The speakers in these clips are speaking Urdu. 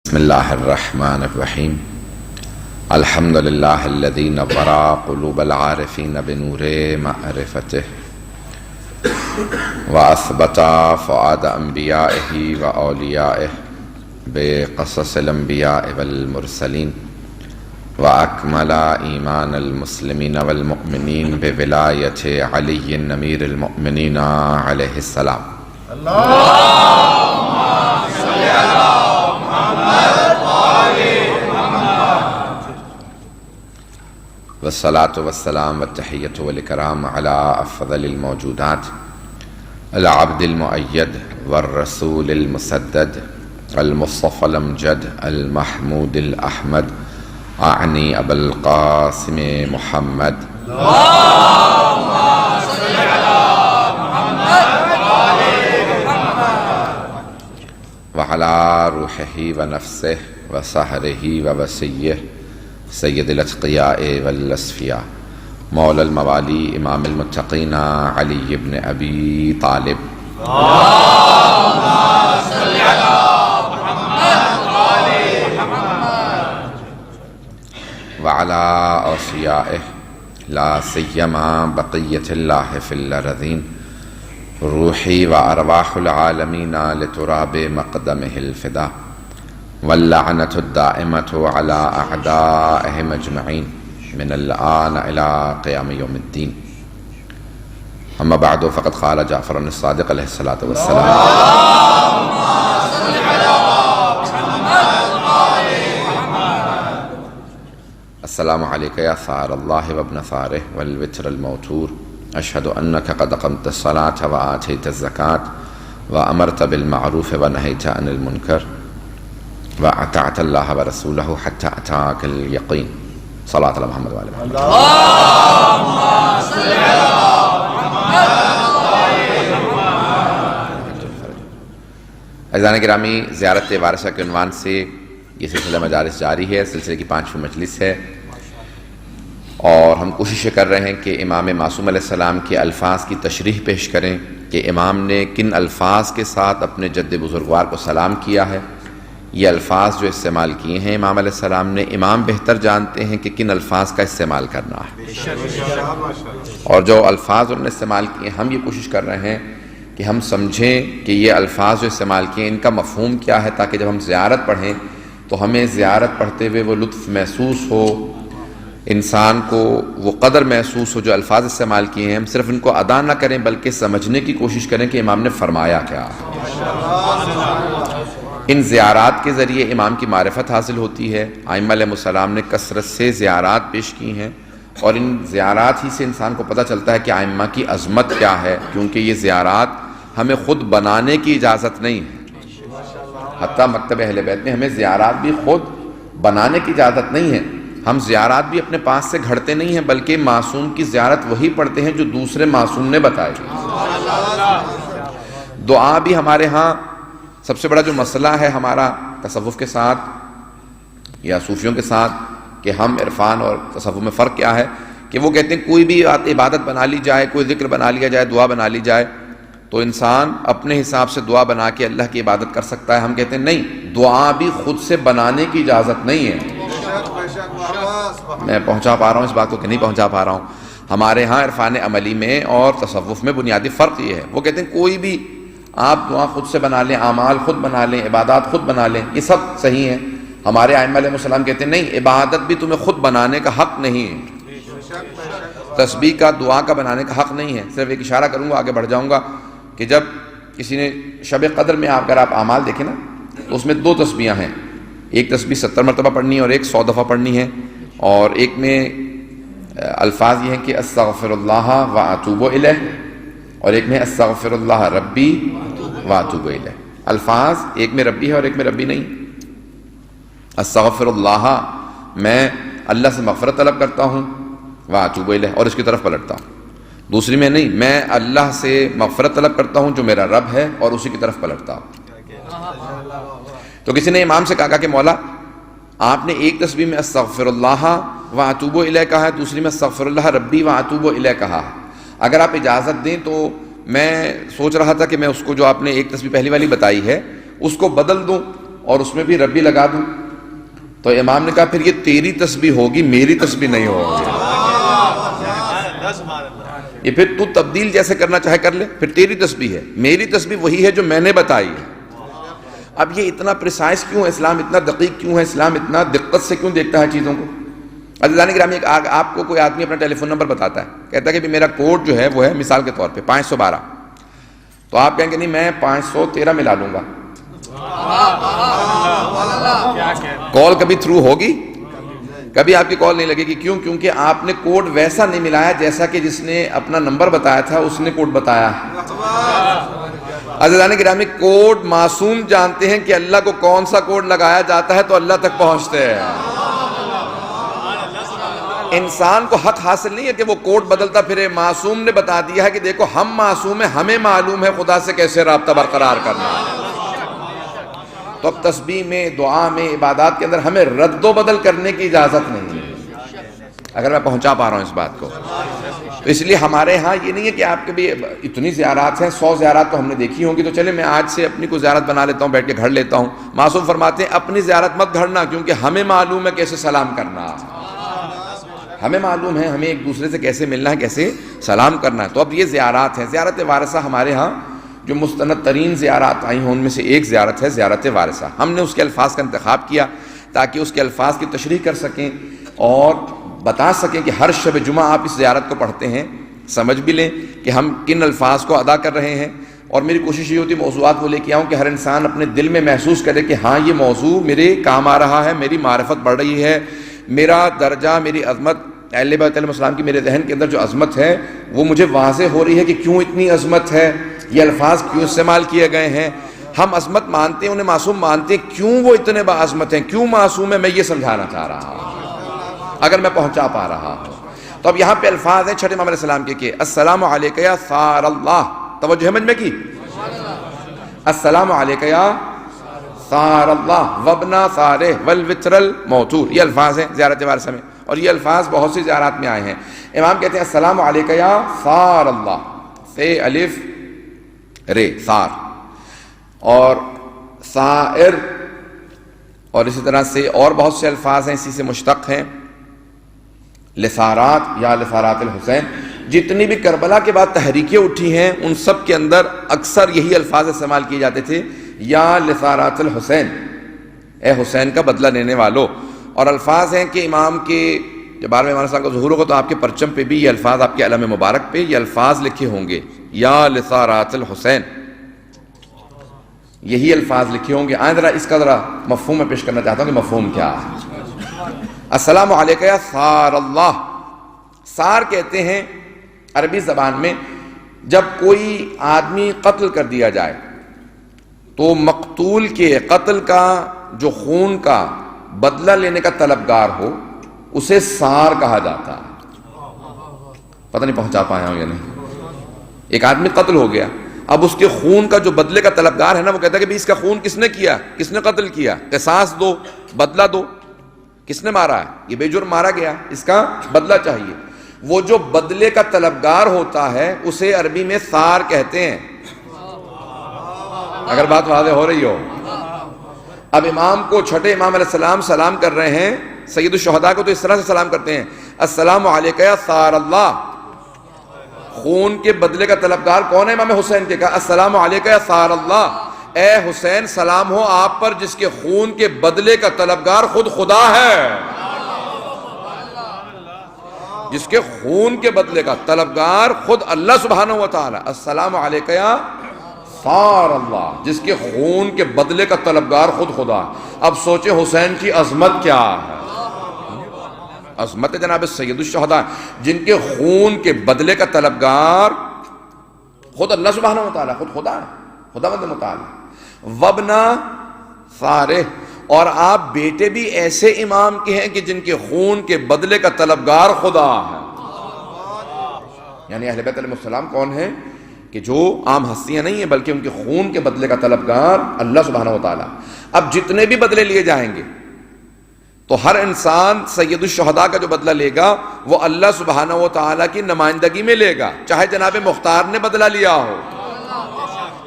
بسم اللہ الرحمن الرحیم الحمد للہ الذی نور قلوب العارفین بنور معرفتہ واثبت فؤاد انبیائہ واولیائہ بقصص الانبیاء والمرسلین واکمل ایمان المسلمین والمؤمنین بولایۃ علی امیر المؤمنین علیہ السلام۔ والصلاة والسلام والتحیۃ والاکرام علی افضل الموجودات العبد المؤید والرسول المسدد المصطفى الامجد المحمود الاحمد اعنی ابا القاسم محمد وعلى روحه ونفسه وسحره ووسيه سید الاتقیاء والاصفیاء مولا الموالی امام المتقین علی ابن ابی طالب وعلى اوصیائه لا سیما بقیت اللہ فی الارضین روحی وارواح العالمین لتراب مقدمہ الفدا واللعنة الدائمة على أعدائهم أجمعين من الآن إلى قيام يوم الدين. أما بعد فقد قال جعفر الصادق عليه الصلاة والسلام السلام عليك يا ثار الله وابن ثاره والوتر الموتور أشهد أنك قد قمت الصلاة وآتيت الزكاة وأمرت بالمعروف ونهيت عن المنكر وأطعت الله ورسوله حتى أتاك اليقين. صلاة على محمد وعلى محمد. اللهم صل على محمد. عزیزان گرامی، زیارت وارثہ کے عنوان سے یہ سلسلہ مجالس جاری ہے، سلسلے کی 5ویں مجلس ہے، اور ہم کوششیں کر رہے ہیں کہ امام معصوم علیہ السلام کے الفاظ کی تشریح پیش کریں کہ امام نے کن الفاظ کے ساتھ اپنے جد بزرگوار کو سلام کیا ہے۔ یہ الفاظ جو استعمال کیے ہیں امام علیہ السلام نے، امام بہتر جانتے ہیں کہ کن الفاظ کا استعمال کرنا ہے، اور جو الفاظ انہوں نے استعمال کیے ہم یہ کوشش کر رہے ہیں کہ ہم سمجھیں کہ یہ الفاظ جو استعمال کیے ان کا مفہوم کیا ہے، تاکہ جب ہم زیارت پڑھیں تو ہمیں زیارت پڑھتے ہوئے وہ لطف محسوس ہو، انسان کو وہ قدر محسوس ہو جو الفاظ استعمال کیے ہیں، ہم صرف ان کو ادا نہ کریں بلکہ سمجھنے کی کوشش کریں کہ امام نے فرمایا کیا۔ ان زیارات کے ذریعے امام کی معرفت حاصل ہوتی ہے۔ ائمہ علیہ السلام نے کثرت سے زیارات پیش کی ہیں، اور ان زیارات ہی سے انسان کو پتہ چلتا ہے کہ ائمہ کی عظمت کیا ہے، کیونکہ یہ زیارات ہمیں خود بنانے کی اجازت نہیں ہے۔ حتیٰ مکتب اہل بیت میں ہمیں زیارات بھی خود بنانے کی اجازت نہیں ہے۔ ہم زیارات بھی اپنے پاس سے گھڑتے نہیں ہیں، بلکہ معصوم کی زیارت وہی پڑھتے ہیں جو دوسرے معصوم نے بتائی۔ دعا بھی ہمارے ہاں سب سے بڑا جو مسئلہ ہے ہمارا تصوف کے ساتھ یا صوفیوں کے ساتھ، کہ ہم عرفان اور تصوف میں فرق کیا ہے، کہ وہ کہتے ہیں کوئی بھی عبادت بنا لی جائے، کوئی ذکر بنا لیا جائے، دعا بنا لی جائے تو انسان اپنے حساب سے دعا بنا کے اللہ کی عبادت کر سکتا ہے۔ ہم کہتے ہیں نہیں، دعا بھی خود سے بنانے کی اجازت نہیں ہے۔ میں پہنچا پا رہا ہوں اس بات کو کہ نہیں پہنچا پا رہا ہوں؟ ہمارے ہاں عرفان عملی میں اور تصوف میں بنیادی فرق یہ ہے، وہ کہتے ہیں کوئی بھی آپ دعا خود سے بنا لیں، اعمال خود بنا لیں، عبادات خود بنا لیں، یہ سب صحیح ہیں۔ ہمارے ائمہ علیہ السلام کہتے ہیں نہیں، عبادت بھی تمہیں خود بنانے کا حق نہیں ہے، تسبیح کا، دعا کا بنانے کا حق نہیں ہے۔ صرف ایک اشارہ کروں گا، آگے بڑھ جاؤں گا، کہ جب کسی نے شب قدر میں اگر آپ اعمال دیکھیں نا تو اس میں 2 تسبیحاں ہیں، ایک تسبیح 70 مرتبہ پڑھنی ہے اور ایک 100 دفعہ پڑھنی ہے، اور ایک میں الفاظ یہ ہیں کہ استغفر اللہ واتوب الیہ، اور ایک میں استغفر اللہ ربی واتوب الیہ۔ الفاظ ایک میں ربی ہے اور ایک میں ربی نہیں۔ استغفر اللہ، میں اللہ سے مغفرت طلب کرتا ہوں، واتوب الیہ، اور اس کی طرف پلٹتا ہوں۔ دوسری میں نہیں، میں اللہ سے مغفرت طلب کرتا ہوں جو میرا رب ہے اور اسی کی طرف پلٹتا ہوں۔ تو کسی نے امام سے کہا کہ مولا آپ نے ایک تسبیح میں استغفر اللہ واتوب الیہ کہا ہے، دوسری میں استغفر اللہ ربی واتوب الیہ کہا ہے، اگر آپ اجازت دیں تو میں سوچ رہا تھا کہ میں اس کو جو آپ نے ایک تسبیح پہلی والی بتائی ہے اس کو بدل دوں اور اس میں بھی ربی لگا دوں؟ تو امام نے کہا پھر یہ تیری تسبیح ہوگی، میری تسبیح نہیں ہوگی۔ یہ پھر تو تبدیل جیسے کرنا چاہے کر لے، پھر تیری تسبیح ہے، میری تسبیح وہی ہے جو میں نے بتائی ہے۔ اب یہ اتنا پریسائز کیوں ہے اسلام، اتنا دقیق کیوں ہے اسلام، اتنا دقت سے کیوں دیکھتا ہے چیزوں کو؟ عزیزان گرامی، آپ کو کوئی آدمی اپنا ٹیلی فون نمبر بتاتا ہے، کہتا ہے کہ میرا کوڈ جو ہے وہ ہے مثال کے طور پہ 512، تو آپ کہیں گے نہیں میں 513 ملا لوں گا۔ کال کبھی تھرو ہوگی؟ کبھی آپ کی کال نہیں لگے گی۔ کیوں؟ کیونکہ آپ نے کوڈ ویسا نہیں ملایا جیسا کہ جس نے اپنا نمبر بتایا تھا اس نے کوڈ بتایا۔ عزیزان گرامی، کوڈ معصوم جانتے ہیں کہ اللہ کو کون سا کوڈ لگایا جاتا ہے تو اللہ تک پہنچتے ہیں۔ انسان کو حق حاصل نہیں ہے کہ وہ کوڈ بدلتا پھرے۔ معصوم نے بتا دیا ہے کہ دیکھو ہم معصوم ہیں، ہمیں معلوم ہے خدا سے کیسے رابطہ برقرار کرنا ہے۔ تو اب تسبیح میں، دعا میں، عبادات کے اندر ہمیں رد و بدل کرنے کی اجازت نہیں ہے، اگر میں پہنچا پا رہا ہوں اس بات کو۔ تو اس لیے ہمارے ہاں یہ نہیں ہے کہ آپ کے بھی اتنی زیارات ہیں، 100 زیارات تو ہم نے دیکھی ہوں گی، تو چلے میں آج سے اپنی کوئی زیارت بنا لیتا ہوں، بیٹھ کے گھڑ لیتا ہوں۔ معصوم فرماتے ہیں اپنی زیارت مت گھڑنا، کیونکہ ہمیں معلوم ہے کیسے سلام کرنا، ہمیں معلوم ہے ہمیں ایک دوسرے سے کیسے ملنا ہے، کیسے سلام کرنا ہے۔ تو اب یہ زیارات ہیں، زیارت وارثہ ہمارے ہاں جو مستند ترین زیارات آئی ہیں ان میں سے ایک زیارت ہے زیارت وارثہ۔ ہم نے اس کے الفاظ کا انتخاب کیا تاکہ اس کے الفاظ کی تشریح کر سکیں اور بتا سکیں کہ ہر شب جمعہ آپ اس زیارت کو پڑھتے ہیں، سمجھ بھی لیں کہ ہم کن الفاظ کو ادا کر رہے ہیں۔ اور میری کوشش یہ ہوتی ہے موضوعات وہ لے کے آؤں کہ ہر انسان اپنے دل میں محسوس کرے کہ ہاں یہ موضوع میرے کام آ رہا ہے، میری معرفت بڑھ رہی ہے، میرا درجہ، میری عظمت، اہل بیت علیہ السلام کی میرے ذہن کے اندر جو عظمت ہے وہ مجھے واضح ہو رہی ہے کہ کیوں اتنی عظمت ہے، یہ الفاظ کیوں استعمال کیے گئے ہیں۔ ہم عظمت مانتے ہیں، انہیں معصوم مانتے ہیں، کیوں وہ اتنے باعظمت ہیں، کیوں معصوم ہے، میں یہ سمجھانا چاہ رہا ہوں اگر میں پہنچا پا رہا ہوں۔ تو اب یہاں پہ الفاظ ہیں چھٹے امام علیہ السلام کے کہ السلام علیک یا ثار اللہ، توجہ ہے مجھ میں کی، السلام علیک یا ثار اللہ وابنا ثارہ والوتر الموتور، یہ الفاظ ہیں زیارت وارثہ میں، اور یہ الفاظ بہت سی زیارات میں آئے ہیں۔ امام کہتے ہیں السلام علیک یا ثار اللہ، ث الف رے ثار، اور ثائر، اور اسی طرح سے اور بہت سے الفاظ ہیں اسی سے مشتق ہیں، لثارات یا لثارات الحسین۔ جتنی بھی کربلا کے بعد تحریکیں اٹھی ہیں ان سب کے اندر اکثر یہی الفاظ استعمال کیے جاتے تھے، یا لثارات الحسین، اے حسین کا بدلہ لینے والو۔ اور الفاظ ہیں کہ امام کے جب 12ویں امام صاحب کا ظہور ہوگا تو آپ کے پرچم پہ بھی یہ الفاظ، آپ کے علم مبارک پہ یہ الفاظ لکھے ہوں گے، یا لثارات الحسین، یہی الفاظ لکھے ہوں گے۔ آئیں ذرا اس کا ذرا مفہوم میں پیش کرنا چاہتا ہوں کہ مفہوم کیا ہے۔ السلام علیکم یا ثار اللہ، ثار کہتے ہیں عربی زبان میں جب کوئی آدمی قتل کر دیا جائے تو مقتول کے قتل کا جو خون کا بدلہ لینے کا طلبگار ہو اسے ثار کہا جاتا ہے۔ پتہ نہیں پہنچا پایا ہوں یا نہیں۔ ایک آدمی قتل ہو گیا، اب اس کے خون کا جو بدلے کا طلبگار ہے نا، وہ کہتا ہے کہ اس کا خون کس نے کیا، کس نے قتل کیا، قصاص دو، بدلہ دو، کس نے مارا ہے، یہ بے جرم مارا گیا، اس کا بدلہ چاہیے۔ وہ جو بدلے کا طلبگار ہوتا ہے اسے عربی میں ثار کہتے ہیں، اگر بات واضح ہو رہی ہو۔ اب امام کو چھٹے امام علیہ السلام سلام کر رہے ہیں، سید الشہداء کو تو اس طرح سے سلام کرتے ہیں، السلام علیکم یا ثار اللہ، خون کے بدلے کا طلبگار کون ہے؟ امام حسین کے، کہا السلام علیکم یا ثار اللہ، اے حسین سلام ہو آپ پر جس کے خون کے بدلے کا طلبگار خود خدا ہے، جس کے خون کے بدلے کا طلبگار خود اللہ سبحانہ و تعالی، السلام علیکم یا ثار اللہ، جس کے خون کے بدلے کا طلبگار خود خدا۔ اب سوچیں حسین کی عظمت کیا ہے، عظمت جناب سید الشہداء جن کے خون کے بدلے کا طلبگار خود اللہ سبحانہ و تعالی، خود خدا ہے، خدا مند متعالی۔ وابنا ثارہ، اور آپ بیٹے بھی ایسے امام کے ہیں کہ جن کے خون کے بدلے کا طلبگار خدا ہے۔ یعنی اہل بیت علیہ السلام کون ہیں کہ جو عام ہستیاں نہیں ہیں بلکہ ان کے خون کے بدلے کا طلبگار اللہ سبحانہ و تعالی۔ اب جتنے بھی بدلے لیے جائیں گے تو ہر انسان سید الشہداء کا جو بدلہ لے گا وہ اللہ سبحانہ و تعالیٰ کی نمائندگی میں لے گا، چاہے جناب مختار نے بدلہ لیا ہو،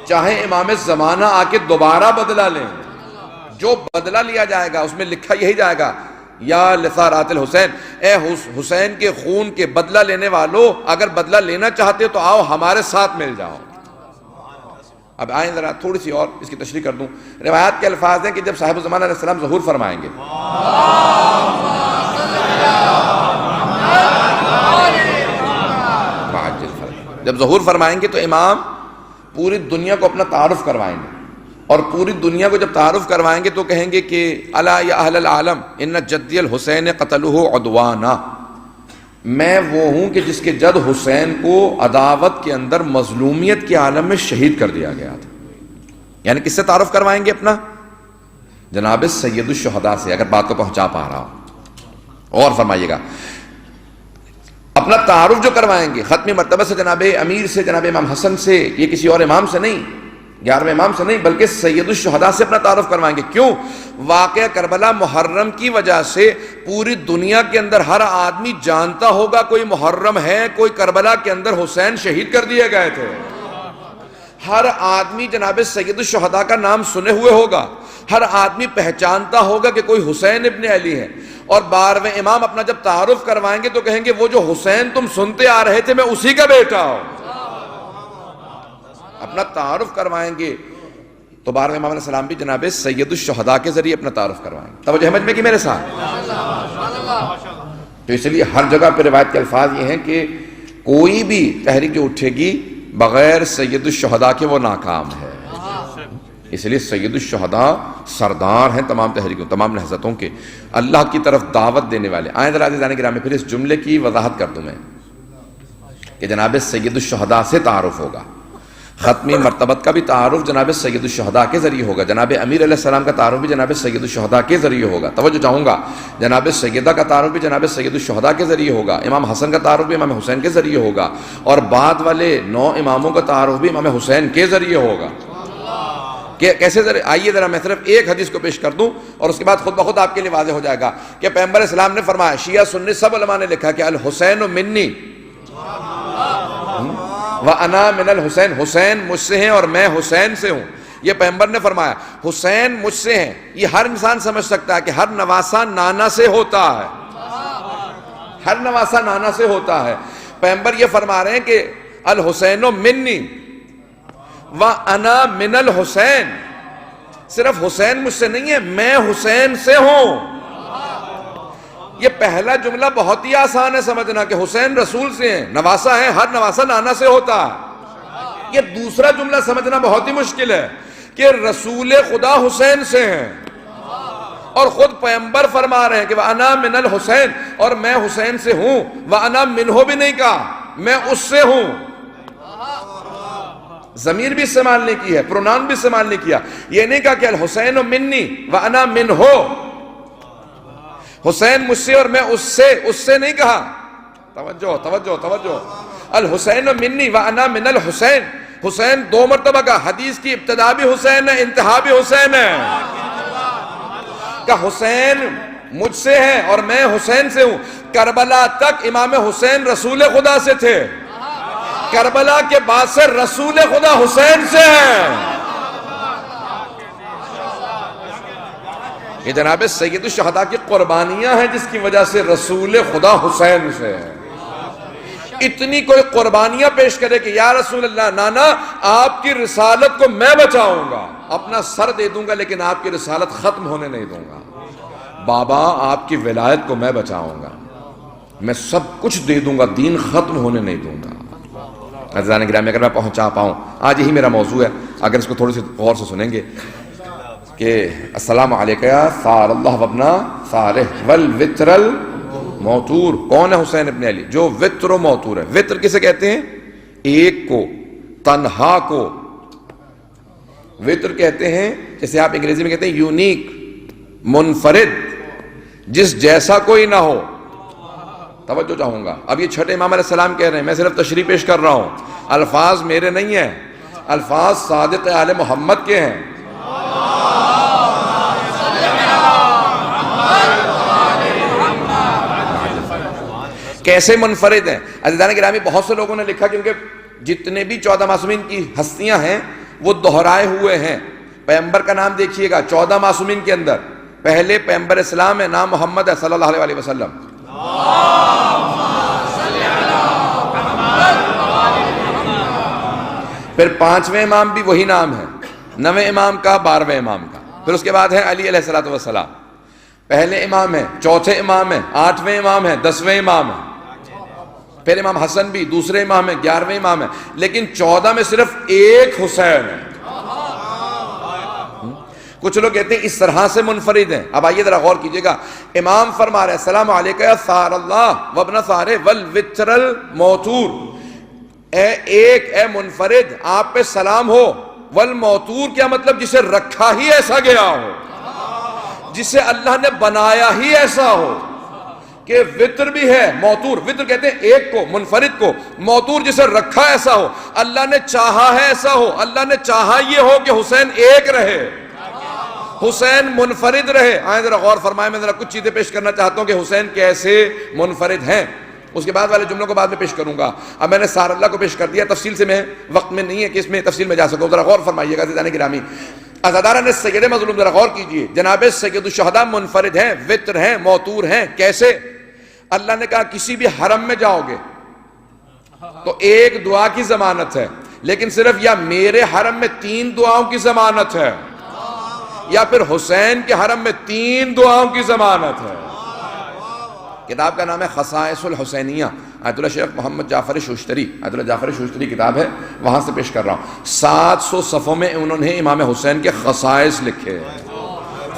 چاہے امام زمانہ آ کے دوبارہ بدلہ لیں، جو بدلہ لیا جائے گا اس میں لکھا یہی جائے گا یا لثارات الحسین، اے حسین کے خون کے بدلہ لینے والوں، اگر بدلہ لینا چاہتے تو آؤ ہمارے ساتھ مل جاؤ۔ اب آئیں ذرا تھوڑی سی اور اس کی تشریح کر دوں۔ روایات کے الفاظ ہیں کہ جب صاحب الزمان علیہ السلام ظہور فرمائیں گے، جب ظہور فرمائیں گے تو امام پوری دنیا کو اپنا تعارف کروائیں گے، اور پوری دنیا کو جب تعارف کروائیں گے تو کہیں گے کہ الا یا اہل العالم ان جدی الحسین قتلہ عدوانا، میں وہ ہوں کہ جس کے جد حسین کو عداوت کے اندر مظلومیت کے عالم میں شہید کر دیا گیا تھا۔ یعنی کس سے تعارف کروائیں گے اپنا؟ جناب سید الشہداء سے، اگر بات کو پہنچا پا رہا ہو۔ اور فرمائیے گا اپنا تعارف جو کروائیں گے ختمی مرتبہ سے، جناب امیر سے، جناب امام حسن سے، یہ کسی اور امام سے نہیں، 11ویں امام سے نہیں، بلکہ سید الشہداء سے اپنا تعارف کروائیں گے۔ کیوں؟ واقعہ کربلا محرم کی وجہ سے پوری دنیا کے اندر ہر آدمی جانتا ہوگا کوئی محرم ہے، کوئی کربلا کے اندر حسین شہید کر دیے گئے تھے۔ ہر آدمی جناب سید الشہداء کا نام سنے ہوئے ہوگا، ہر آدمی پہچانتا ہوگا کہ کوئی حسین ابن علی ہے۔ اور 12ویں امام اپنا جب تعارف کروائیں گے تو کہیں گے وہ جو حسین تم سنتے آ رہے تھے میں اسی کا بیٹا ہوں۔ اپنا تعارف کروائیں گے تو 12ویں امام علیہ السلام بھی جناب سید الشہداء کے ذریعے اپنا تعارف کروائیں گے۔ توجہ سمجھ میں کی میرے ساتھ؟ تو اس لیے ہر جگہ پہ روایت کے الفاظ یہ ہیں کہ کوئی بھی تحریک جو اٹھے گی بغیر سید الشہداء کے وہ ناکام ہے۔ اس لیے سید الشہداء سردار ہیں تمام تحریکوں، تمام نہضتوں کے، اللہ کی طرف دعوت دینے والے۔ آئیں ذرا عزیزان گرامی پھر اس جملے کی وضاحت کر دوں میں کہ جناب سید الشہداء سے تعارف ہوگا، ختمی مرتبت کا بھی تعارف جناب سید الشہداء کے ذریعے ہوگا، جناب امیر علیہ السلام کا تعارف بھی جناب سید الشہداء کے ذریعے ہوگا۔ توجہ چاہوں گا، جناب سیدہ کا تعارف بھی جناب سید الشہداء کے ذریعے ہوگا، امام حسن کا تعارف بھی امام حسین کے ذریعے ہوگا، اور بعد والے 9 اماموں کا تعارف بھی امام حسین کے ذریعے ہوگا۔ کیسے ذرا آئیے ذرا میں صرف ایک حدیث کو پیش کر دوں اور اس کے بعد خود بخود آپ کے لیے واضح ہو جائے گا کہ پیغمبر اسلام نے فرمایا، شیعہ سنی سب علماء نے لکھا کہ الحسین منی وَأَنَا مِنَ الْحُسَيْن، حسین مجھ سے ہیں اور میں حسین سے ہوں۔ یہ پیغمبر نے فرمایا حسین مجھ سے ہیں۔ یہ ہر انسان سمجھ سکتا ہے کہ ہر نواسہ نانا سے ہوتا ہے، ہر نواسہ نانا سے ہوتا ہے۔ پیغمبر یہ فرما رہے ہیں کہ الحسین منی وَأَنَا مِنَ الْحُسَيْن، صرف حسین مجھ سے نہیں ہے، میں حسین سے ہوں۔ یہ پہلا جملہ بہت ہی آسان ہے سمجھنا کہ حسین رسول سے ہیں، نواسہ ہیں، ہر نواسہ نانا سے ہوتا ہے۔ یہ دوسرا جملہ سمجھنا بہت ہی مشکل ہے کہ رسول خدا حسین سے ہیں، اور خود پیغمبر فرما رہے ہیں کہ وَأَنَا مِنَ الْحُسَيْن، اور میں حسین سے ہوں۔ وَأَنَا مِنْهُ بھی نہیں کہا، میں اس سے ہوں، ضمیر بھی استعمال نہیں کی ہے، پرونان بھی استعمال نہیں کیا۔ یہ نہیں کہا کہ الحسین منی وَأَنَا مِنْهُ، حسین مجھ سے اور میں اس سے نہیں کہا۔ توجہ توجہ توجہ، الحسین منی وَأَنَا مِنَ الْحُسَيْن، حسین 2 مرتبہ کا، حدیث کی ابتدا بھی حسین ہے، انتہا بھی حسین ہے، کہ حسین مجھ سے ہے اور میں حسین سے ہوں۔ کربلا تک امام حسین رسول خدا سے تھے، کربلا کے بعد سے رسول خدا حسین سے ہیں۔ یہ جناب سید الشہداء کی قربانیاں ہیں جس کی وجہ سے رسول خدا حسین سے ہیں۔ اتنی کوئی قربانیاں پیش کرے کہ یا رسول اللہ، نانا آپ کی رسالت کو میں بچاؤں گا، اپنا سر دے دوں گا لیکن آپ کی رسالت ختم ہونے نہیں دوں گا، بابا آپ کی ولایت کو میں بچاؤں گا، میں سب کچھ دے دوں گا، دین ختم ہونے نہیں دوں گا۔ عزیزان گرامی اگر میں پہنچا پاؤں، آج یہی میرا موضوع ہے، اگر اس کو تھوڑی سی غور سے سنیں گے کہ السلام علیکہ یا ثار اللہ وابنا ثارہ والوتر الموتور، کون ہے حسین ابن علی؟ جو وتر و موتور ہے۔ وتر کسے کہتے ہیں؟ ایک کو، تنہا کو وتر کہتے ہیں، جیسے آپ انگریزی میں کہتے ہیں یونیک، منفرد، جس جیسا کوئی نہ ہو۔ توجہ چاہوں گا، اب یہ چھٹے امام علیہ السلام کہہ رہے ہیں، میں صرف تشریح پیش کر رہا ہوں، الفاظ میرے نہیں ہیں، الفاظ صادق آل محمد کے ہیں۔ کیسے منفرد ہیں؟ عزیزان گرامی بہت سے لوگوں نے لکھا کیونکہ جتنے بھی 14 معصومین کی ہستیاں ہیں وہ دہرائے ہوئے ہیں، پیغمبر کا نام دیکھیے گا 14 معصومین کے اندر پہلے پیغمبر اسلام ہے، نام محمد ہے صلی اللہ علیہ وسلم. پھر 5ویں امام بھی وہی نام ہے، 9ویں امام کا، 12ویں امام کا. پھر اس کے بعد ہے علی علیہ السلام، پہلے امام ہے، چوتھے امام ہے، 8ویں امام ہے، 10ویں امام ہے. پھر امام حسن بھی دوسرے امام ہے، 11ویں امام ہے. لیکن 14 میں صرف ایک حسین ہے. کچھ لوگ کہتے ہیں اس طرح سے منفرد ہیں. اب آئیے ذرا غور کیجئے گا، امام فرما رہے ہیں السلام علیکہ یا ثار اللہ وابن ثار والوتر الموتور، اے ایک، اے منفرد، آپ پہ سلام ہو. والموتور کیا مطلب؟ جسے رکھا ہی ایسا گیا ہو، جسے اللہ نے بنایا ہی ایسا ہو کہ وتر بھی ہے. موتور، وتر کہتے ہیں ایک کو، منفرد کو. موتور جسے رکھا ایسا ہو، اللہ نے چاہا ہے ایسا ہو. اللہ نے چاہا یہ ہو کہ حسین ایک رہے، حسین منفرد رہے. آئیں ذرا غور فرمائیں، میں ذرا کچھ چیزیں پیش کرنا چاہتا ہوں کہ حسین کیسے منفرد ہیں. اس کے بعد والے جملوں کو بعد میں پیش کروں گا. اب میں نے سار اللہ کو پیش کر دیا، تفصیل سے میں وقت میں نہیں ہے کہ اس میں تفصیل میں جا سکوں. ذرا غور فرمائیے گا عزیزان گرامی. عزاداران سید مظلوم ذرا غور کیجئے، جناب سید الشہداء منفرد ہیں، وتر ہیں، موتور ہیں. کیسے؟ اللہ نے کہا کسی بھی حرم میں جاؤ گے تو ایک دعا کی ضمانت ہے، لیکن صرف یا میرے حرم میں 3 دعاؤں کی ضمانت ہے، یا پھر حسین کے حرم میں 3 دعاؤں کی ضمانت ہے. کتاب کا نام ہے خصائص الحسینیہ، آیت اللہ شیخ محمد جعفر شوشتری، آیت اللہ جعفر شوشتری کتاب ہے، وہاں سے پیش کر رہا ہوں. 700 صفحوں میں انہوں نے امام حسین کے خصائص لکھے ہیں،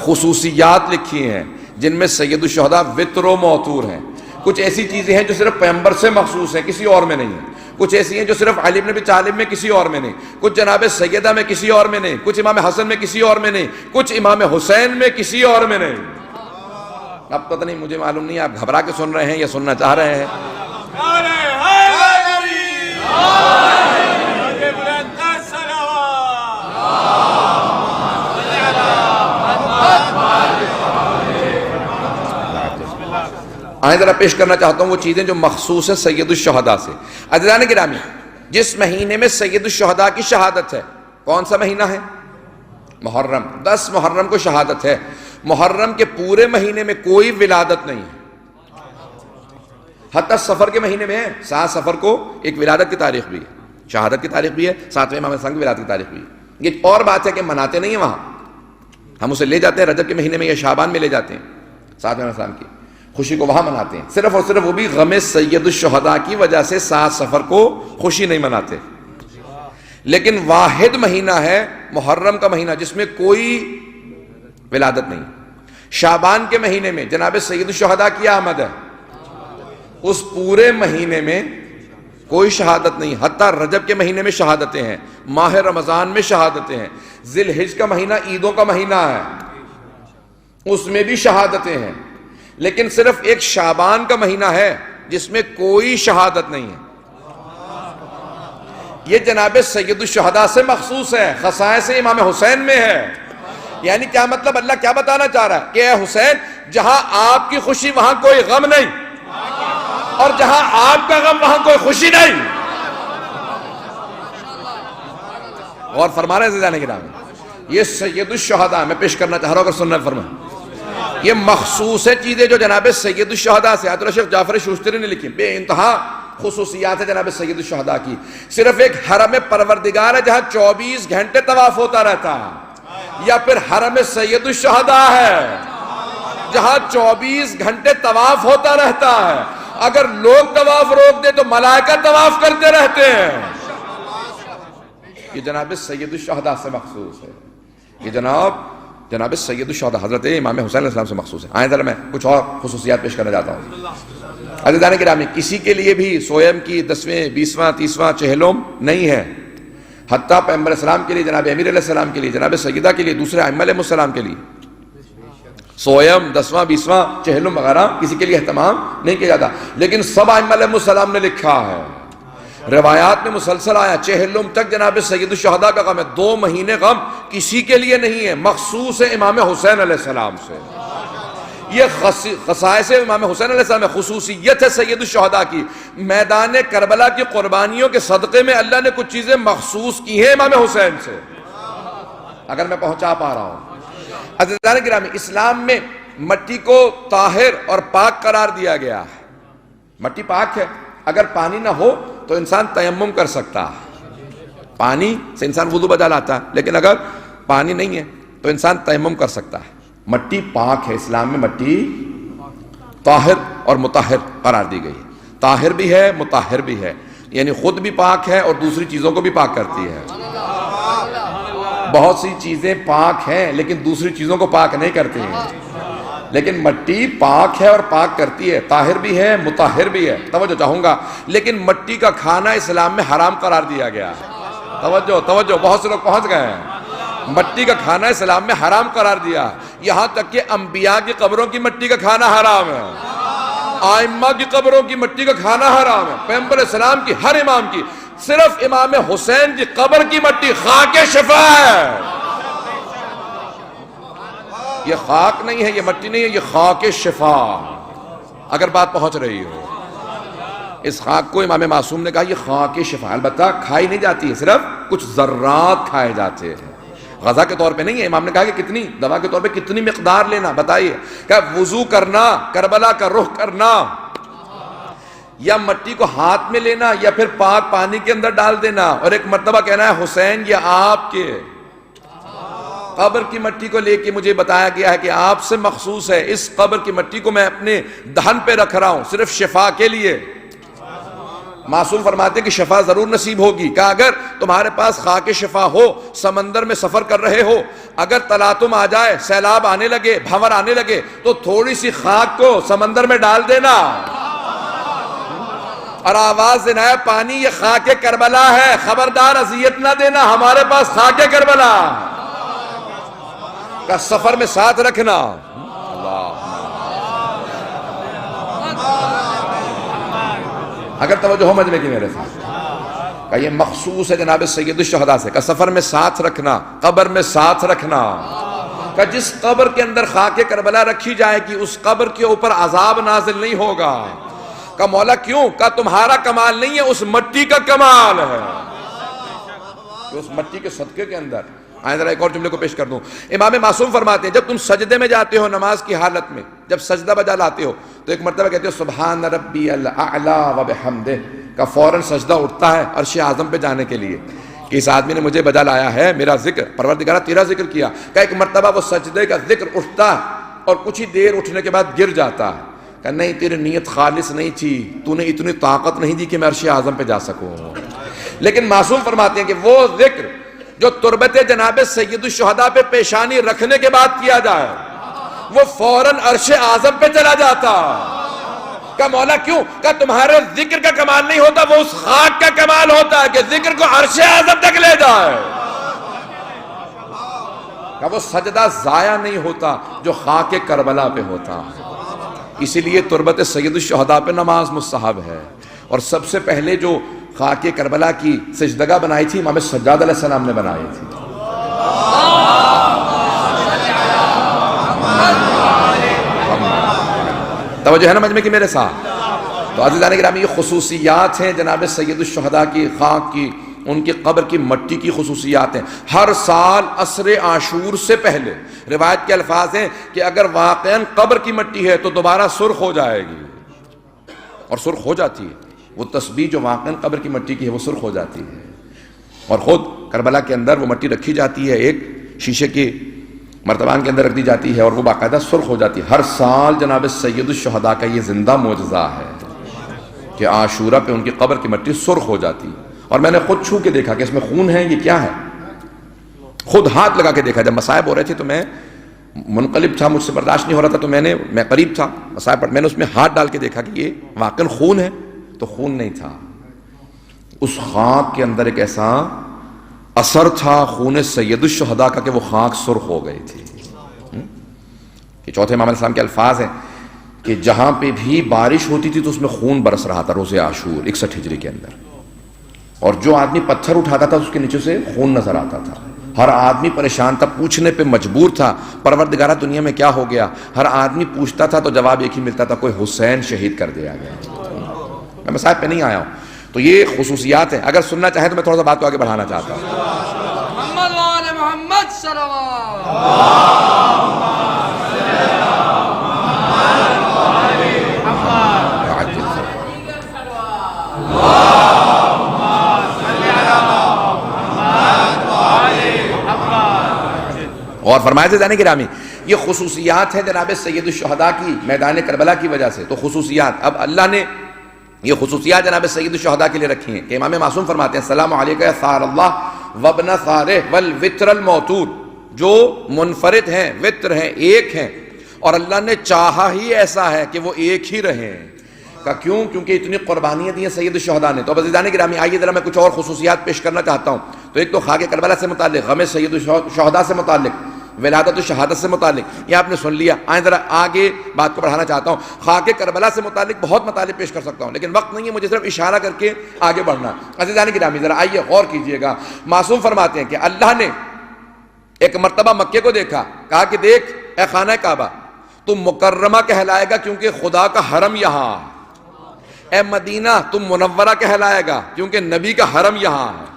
خصوصیات لکھی ہیں، جن میں سید الشہداء وتر و موتور ہیں. کچھ ایسی چیزیں ہیں جو صرف پیغمبر سے مخصوص ہیں، کسی اور میں نہیں ہیں. کچھ ایسی ہیں جو صرف علی بن ابی طالب میں، کسی اور میں نہیں. کچھ جناب سیدہ میں، کسی اور میں نہیں. کچھ امام حسن میں، کسی اور میں نہیں. کچھ امام حسین میں، کسی اور میں نہیں. اب پتہ نہیں، مجھے معلوم نہیں آپ گھبرا کے سن رہے ہیں یا سننا چاہ رہے ہیں. آئیں ذرا پیش کرنا چاہتا ہوں وہ چیزیں جو مخصوص ہیں سید الشہداء سے. عزیزان گرامی، جس مہینے میں سید الشہداء کی شہادت ہے، کون سا مہینہ ہے؟ محرم. 10 محرم کو شہادت ہے. محرم کے پورے مہینے میں کوئی ولادت نہیں ہے، حتیٰ سفر کے مہینے میں ہے. 7 سفر کو ایک ولادت کی تاریخ بھی ہے، شہادت کی تاریخ بھی ہے، 7ویں امام حسن کی ولادت کی تاریخ بھی ہے. یہ اور بات ہے کہ مناتے نہیں ہیں وہاں، ہم اسے لے جاتے ہیں رجب کے مہینے میں یا شعبان میں لے جاتے ہیں، 7ویں امام کی خوشی کو وہاں مناتے ہیں. صرف اور صرف وہ بھی غم سید الشہداء کی وجہ سے 7 سفر کو خوشی نہیں مناتے. لیکن واحد مہینہ ہے محرم کا مہینہ جس میں کوئی ولادت نہیں. شعبان کے مہینے میں جناب سید الشہداء کی آمد ہے، اس پورے مہینے میں کوئی شہادت نہیں. حتیٰ رجب کے مہینے میں شہادتیں ہیں، ماہ رمضان میں شہادتیں ہیں، ذی الحجہ کا مہینہ عیدوں کا مہینہ ہے، اس میں بھی شہادتیں ہیں. لیکن صرف ایک شعبان کا مہینہ ہے جس میں کوئی شہادت نہیں ہے. یہ جناب سید الشہداء سے مخصوص ہے، خصائص امام حسین میں ہے. یعنی کیا مطلب؟ اللہ کیا بتانا چاہ رہا ہے کہ اے حسین، جہاں آپ کی خوشی وہاں کوئی غم نہیں، اور جہاں آپ کا غم وہاں کوئی خوشی نہیں. اور فرما رہے ہیں عزیزان گرامی، یہ سید الشہداء میں پیش کرنا چاہ رہا ہوں، اگر سننا فرمائیں. یہ مخصوص ہے چیزیں جو جناب سید الشہداء سے آیت اللہ شیخ جعفر شوشتری نے لکھی. بے انتہا خصوصیات ہے جناب سید الشہداء کی. صرف ایک حرم پروردگار ہے جہاں 24 گھنٹے طواف ہوتا رہتا ہے، یا پھر حرم سید الشہداء ہے جہاں 24 گھنٹے طواف ہوتا رہتا ہے. اگر لوگ طواف روک دے تو ملائکہ طواف کرتے رہتے ہیں. یہ جناب سید الشہداء سے مخصوص ہے. یہ جناب سید الشہداء حضرت امام حسین علیہ السلام سے مخصوص ہے. آئیں ذرا میں کچھ اور خصوصیات پیش کرنا چاہتا ہوں. عزیزان گرامی، کسی کے لیے بھی سویم کی 10ویں 20واں 30واں چہلم نہیں ہے. حتیٰ پیغمبر اسلام کے لیے، جناب امیر علیہ السلام کے لیے، جناب سیدہ کے لیے، دوسرے ائمہ علیہ السلام کے لیے سویم 10واں 20واں چہلم وغیرہ کسی کے لیے اہتمام نہیں کیا جاتا. لیکن سب ائمہ علیہ السلام نے لکھا ہے، روایات میں مسلسل آیا، چہلم تک جناب سید الشہداء کا غم ہے. 2 مہینے غم کسی کے لیے نہیں ہے، مخصوص ہے امام حسین علیہ السلام سے. یہ خصائص امام حسین علیہ السلام ہے، خصوصیت ہے سید الشہداء کی. میدان کربلا کی قربانیوں کے صدقے میں اللہ نے کچھ چیزیں مخصوص کی ہیں امام حسین سے. اگر میں پہنچا پا رہا ہوں. عزیزان گرامی، اسلام میں مٹی کو طاہر اور پاک قرار دیا گیا ہے. مٹی پاک ہے، اگر پانی نہ ہو تو انسان تیمم کر سکتا ہے. پانی سے انسان وضو بجا لاتا ہے، لیکن اگر پانی نہیں ہے تو انسان تیمم کر سکتا ہے. مٹی پاک ہے، اسلام میں مٹی طاہر اور مطہر قرار دی گئی ہے. طاہر بھی ہے، مطہر بھی ہے، یعنی خود بھی پاک ہے اور دوسری چیزوں کو بھی پاک کرتی ہے. بہت سی چیزیں پاک ہیں لیکن دوسری چیزوں کو پاک نہیں کرتی ہیں، لیکن مٹی پاک ہے اور پاک کرتی ہے. طاہر بھی ہے، مطہر بھی ہے. توجہ چاہوں گا، لیکن مٹی کا کھانا اسلام میں حرام قرار دیا گیا ہے. توجہ، بہت سے لوگ پہنچ گئے ہیں. مٹی کا کھانا اسلام میں حرام قرار دیا، یہاں تک کہ انبیاء کی قبروں کی مٹی کا کھانا حرام ہے، آئمہ کی قبروں کی مٹی کا کھانا حرام ہے. پیغمبر اسلام کی ہر امام کی، صرف امام حسین کی قبر کی مٹی خاک شفا ہے. یہ خاک نہیں ہے، یہ مٹی نہیں ہے، یہ خاک شفا. اگر بات پہنچ رہی ہو، اس خاک کو امام معصوم نے کہا یہ خاک شفا. البتہ کھائی نہیں جاتی ہے، صرف کچھ ذرات کھائے جاتے ہیں، غذا کے طور پہ نہیں ہے. امام نے کہا کہ کتنی دوا کے طور پہ کتنی مقدار لینا بتائیے. کہ وضو کرنا، کربلا کا رخ کرنا، یا مٹی کو ہاتھ میں لینا، یا پھر پاک پانی کے اندر ڈال دینا اور ایک مرتبہ کہنا ہے حسین یہ آپ کے قبر کی مٹی کو لے کے مجھے بتایا گیا ہے کہ آپ سے مخصوص ہے، اس قبر کی مٹی کو میں اپنے دہن پہ رکھ رہا ہوں صرف شفا کے لیے. معصوم فرماتے کہ شفا ضرور نصیب ہوگی. کہ اگر تمہارے پاس خاک شفا ہو، سمندر میں سفر کر رہے ہو، اگر تلاطم آ جائے، سیلاب آنے لگے، بھنور آنے لگے، تو تھوڑی سی خاک کو سمندر میں ڈال دینا اور آواز دینا ہے پانی یہ خاک کربلا ہے، خبردار اذیت نہ دینا، ہمارے پاس خاک کربلا کا سفر میں ساتھ رکھنا. اگر توجہ ہو مجمع کی میرے ساتھ، کہ یہ مخصوص ہے جناب سید الشہداء سے، کہ سفر میں ساتھ رکھنا، قبر میں ساتھ رکھنا. کہ جس قبر کے اندر خاک کربلا رکھی جائے گی اس قبر کے اوپر عذاب نازل نہیں ہوگا. کہ مولا کیوں؟ کہ تمہارا کمال نہیں ہے، اس مٹی کا کمال ہے. کہ اس مٹی کے صدقے کے اندر آئیں ذرا ایک اور جملے کو پیش کر دوں. امام معصوم فرماتے ہیں جب تم سجدے میں جاتے ہو نماز کی حالت میں، جب سجدہ بجا لاتے ہو تو ایک مرتبہ کہتے ہو سبحان ربی الاعلی و بحمدہ، کا فوراً سجدہ اٹھتا ہے عرش اعظم پہ جانے کے لیے کہ اس آدمی نے مجھے بجا لایا ہے، میرا ذکر، پروردگارہ تیرا ذکر کیا. کہ ایک مرتبہ وہ سجدے کا ذکر اٹھتا ہے اور کچھ ہی دیر اٹھنے کے بعد گر جاتا ہے. کہ نہیں تیری نیت خالص نہیں تھی، تو نے اتنی طاقت نہیں دی کہ میں عرش اعظم پہ جا سکوں. لیکن معصوم فرماتے ہیں کہ وہ ذکر جو تربت جناب سید الشہداء پہ پیشانی رکھنے کے بعد کیا جائے وہ فوراً عرش اعظم پہ چلا جاتا. کہ مولا کیوں؟ کہ تمہارے ذکر کا کمال نہیں ہوتا، وہ اس خاک کا کمال ہوتا ہے کہ ذکر کو عرش اعظم تک لے جائے. کہ وہ سجدہ ضائع نہیں ہوتا جو خاک کربلا پہ ہوتا ہے. اسی لیے تربت سید الشہداء پہ نماز مستحب ہے. اور سب سے پہلے جو خاک کربلا کی سجدگاہ بنائی تھی امام سجاد علیہ السلام نے بنائی تھی. توجہ ہے نا مجمع کی میرے ساتھ؟ تو عزیزان گرامی یہ خصوصیات ہیں جناب سید الشہداء کی خاک کی، ان کی قبر کی مٹی کی خصوصیات ہیں. ہر سال عصر عاشور سے پہلے روایت کے الفاظ ہیں کہ اگر واقعاً قبر کی مٹی ہے تو دوبارہ سرخ ہو جائے گی، اور سرخ ہو جاتی ہے. وہ تسبیح جو واقعاً قبر کی مٹی کی ہے وہ سرخ ہو جاتی ہے. اور خود کربلا کے اندر وہ مٹی رکھی جاتی ہے، ایک شیشے کے مرتبان کے اندر رکھ دی جاتی ہے اور وہ باقاعدہ سرخ ہو جاتی ہے. ہر سال جناب سید الشہداء کا یہ زندہ معجزہ ہے کہ عاشورہ پہ ان کی قبر کی مٹی سرخ ہو جاتی. اور میں نے خود چھو کے دیکھا کہ اس میں خون ہے، یہ کیا ہے، خود ہاتھ لگا کے دیکھا. جب مصائب ہو رہے تھے تو میں منقلب تھا، مجھ سے برداشت نہیں ہو رہا تھا، تو میں قریب تھا مصائب پر، میں نے اس میں ہاتھ ڈال کے دیکھا کہ یہ واقعاً خون ہے، تو خون نہیں تھا. اس خاک کے اندر ایک ایسا اثر تھا خون سید الشہداء کا کہ وہ خاک سرخ ہو گئی تھی. کہ چوتھے امام علیہ السلام کے الفاظ ہیں کہ جہاں پہ بھی بارش ہوتی تھی تو اس میں خون برس رہا تھا روز عاشور 61 ہجری کے اندر. اور جو آدمی پتھر اٹھاتا تھا اس کے نیچے سے خون نظر آتا تھا. ہر آدمی پریشان تھا، پوچھنے پہ مجبور تھا پروردگارہ دنیا میں کیا ہو گیا. ہر آدمی پوچھتا تھا تو جواب ایک ہی ملتا تھا، کوئی حسین شہید کر دیا گیا. میں مصائب پہ نہیں آیا ہوں. تو یہ خصوصیات ہیں، اگر سننا چاہیں تو میں تھوڑا سا بات کو آگے بڑھانا چاہتا ہوں. اور فرمایا تھے جانے گرامی یہ خصوصیات ہیں جناب سید الشہداء کی میدان کربلا کی وجہ سے. تو خصوصیات اب اللہ نے یہ خصوصیات جناب سید الشہداء کے لیے رکھی ہیں کہ امام معصوم فرماتے ہیں السلام علیکہ یا ثار اللہ وابن ثارہ والوتر الموتور، جو منفرد ہیں، وتر ہیں، ایک ہیں، اور اللہ نے چاہا ہی ایسا ہے کہ وہ ایک ہی رہیں. کیوں؟ کیونکہ اتنی قربانیاں دی ہیں سید الشہداء نے. تو اب عزیزان گرامی آئیے ذرا میں کچھ اور خصوصیات پیش کرنا چاہتا ہوں. تو ایک تو خاک کربلا سے متعلق، غم سید الشہداء سے متعلق، ولادت الشہادت سے متعلق، یہ آپ نے سن لیا. آئیں ذرا آگے بات کو بڑھانا چاہتا ہوں. خاک کربلا سے متعلق بہت مطالب پیش کر سکتا ہوں لیکن وقت نہیں ہے مجھے صرف اشارہ کر کے آگے بڑھنا. عزیزان گرامی ذرا آئیے غور کیجئے گا. معصوم فرماتے ہیں کہ اللہ نے ایک مرتبہ مکے کو دیکھا، کہا کہ دیکھ اے خانہ کعبہ تم مکرمہ کہلائے گا کیونکہ خدا کا حرم یہاں، اے مدینہ تم منورہ کہلائے گا کیونکہ نبی کا حرم یہاں ہے،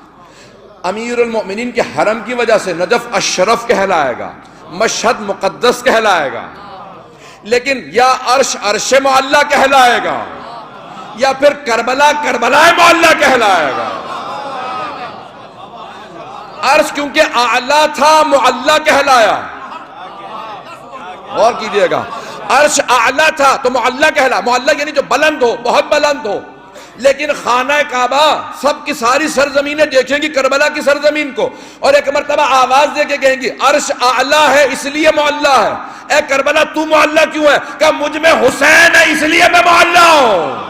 امیر المؤمنین کے حرم کی وجہ سے نجف اشرف کہلائے گا، مشہد مقدس کہلائے گا. لیکن یا عرش عرش معلی کہلائے گا یا پھر کربلا کربلا معلی کہلائے گا. عرش کیونکہ اعلیٰ تھا معلی کہلایا. غور کیجئے گا، عرش اعلیٰ تھا تو معلی کہلا. معلی یعنی جو بلند ہو، بہت بلند ہو. لیکن خانہ کعبہ سب کی ساری سرزمینیں دیکھیں گی کربلا کی سرزمین کو اور ایک مرتبہ آواز دے کے کہیں گی عرش اعلیٰ ہے اس لیے معلی ہے. اے کربلا تو معلی کیوں ہے؟ کہ مجھ میں حسین ہے اس لیے میں معلی ہوں.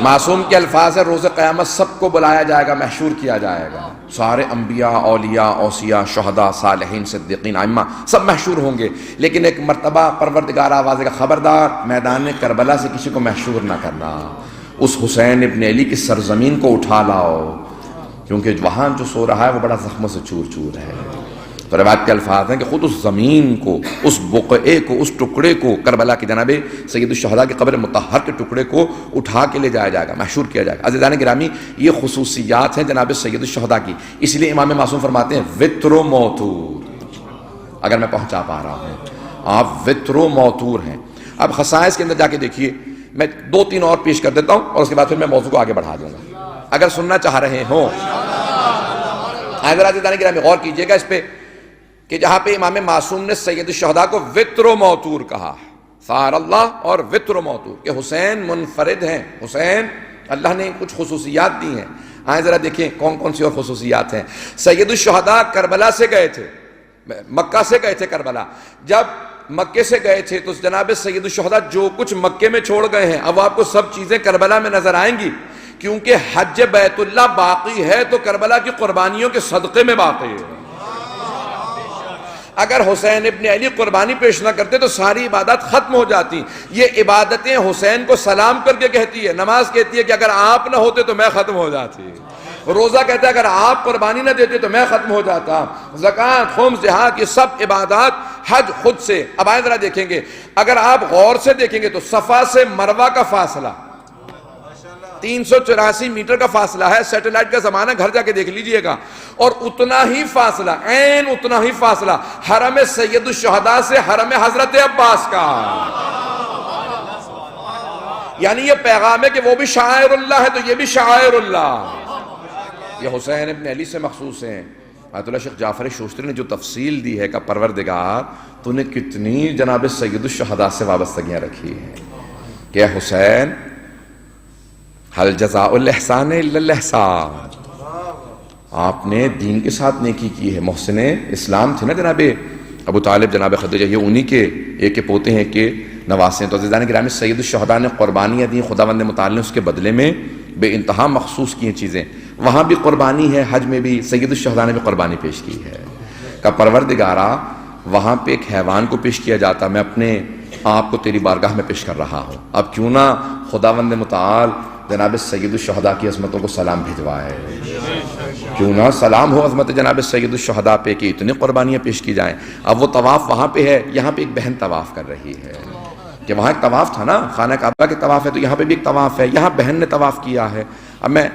معصوم کے الفاظ ہے روز قیامت سب کو بلایا جائے گا، محشور کیا جائے گا. سارے انبیاء، اولیاء، اوصیاء، شہداء، صالحین، صدیقین، ائمہ سب محشور ہوں گے. لیکن ایک مرتبہ پروردگار آواز دے گا خبردار میدان کربلا سے کسی کو محشور نہ کرنا، اس حسین ابن علی کی سرزمین کو اٹھا لاؤ کیونکہ وہاں جو سو رہا ہے وہ بڑا زخموں سے چور چور ہے. تو روایت کے الفاظ ہیں کہ خود اس زمین کو، اس بقعے کو، اس ٹکڑے کو، کربلا کی جناب سید الشہداء کی قبر مطہر کے ٹکڑے کو اٹھا کے لے جایا جائے گا، محشور کیا جائے گا. عزیزان گرامی یہ خصوصیات ہیں جناب سید الشہداء کی. اس لیے امام معصوم فرماتے ہیں وتر و موتور. اگر میں پہنچا پا رہا ہوں آپ وتر و موتور ہیں. اب خصائص کے اندر جا کے دیکھیے، میں 2-3 اور پیش کر دیتا ہوں اور اس کے بعد پھر میں موضوع کو آگے بڑھا دوں گا اگر سننا چاہ رہے ہوں. عزیزان گرامی غور کیجئے گا اس پہ کہ جہاں پہ امام معصوم نے سید الشہداء کو وتر و موتور کہا، ثار اللہ اور وتر و موتور، کہ حسین منفرد ہیں. حسین اللہ نے کچھ خصوصیات دی ہیں. آئیں ذرا دیکھیں کون کون سی اور خصوصیات ہیں. سید الشہداء کربلا سے گئے تھے، مکہ سے گئے تھے کربلا. جب مکے سے گئے تھے تو جناب سید الشہداء جو کچھ مکے میں چھوڑ گئے ہیں اب آپ کو سب چیزیں کربلا میں نظر آئیں گی کیونکہ حج بیت اللہ باقی ہے تو کربلا کی قربانیوں کے صدقے میں باقی ہے. اگر حسین ابن علی قربانی پیش نہ کرتے تو ساری عبادات ختم ہو جاتی. یہ عبادتیں حسین کو سلام کر کے کہتی ہے. نماز کہتی ہے کہ اگر آپ نہ ہوتے تو میں ختم ہو جاتی. روزہ کہتا ہے اگر آپ قربانی نہ دیتے تو میں ختم ہو جاتا. زکوٰۃ، خمس، جہاد، یہ سب عبادات، حج خود سے. اب آئیں ذرا دیکھیں گے، اگر آپ غور سے دیکھیں گے تو صفا سے مروہ کا فاصلہ 384 میٹر کا فاصلہ ہے. سیٹلائٹ کا زمانہ، گھر جا کے دیکھ لیجئے گا. اور اتنا ہی فاصلہ، عین اتنا ہی فاصلہ حرم سید الشہداء سے حرم حضرت عباس کا. یعنی یہ پیغام ہے کہ وہ بھی شاعر اللہ ہے تو یہ بھی شاعر اللہ. یہ حسین ابن علی سے مخصوص ہیں. آیت اللہ شیخ جعفر شوشتری نے جو تفصیل دی ہے کہ پروردگار تو نے کتنی جناب سید الشہداء سے وابستگیاں رکھی ہیں کہ حسین حل جزاء الاحسان الا الاحسان. آپ نے دین کے ساتھ نیکی کی ہے. محسن اسلام تھے نا جناب ابو طالب، جناب خدیجہ، یہ انہی کے ایک کے پوتے ہیں کہ نواسے ہیں. تو عزیزان گرامی سید الشہداء نے قربانیاں دی، خداوند متعال نے اس کے بدلے میں بے انتہا مخصوص کی ہیں چیزیں. وہاں بھی قربانی ہے، حج میں بھی سید الشہداء نے بھی قربانی پیش کی ہے. کہ پروردگارا وہاں پہ ایک حیوان کو پیش کیا جاتا، میں اپنے آپ کو تیری بارگاہ میں پیش کر رہا ہوں. اب کیوں نہ خداوند متعال جناب سید الشہداء کی عظمتوں کو سلام بھجوائے. کیوں نہ سلام ہو عظمت جناب سید الشہداء پہ کہ اتنی قربانیاں پیش کی جائیں. اب وہ طواف وہاں پہ ہے، یہاں پہ ایک بہن طواف کر رہی ہے. کہ وہاں ایک طواف تھا نا، خانہ کعبہ کے طواف ہے تو یہاں پہ بھی ایک طواف ہے، یہاں بہن نے طواف کیا ہے. اب میں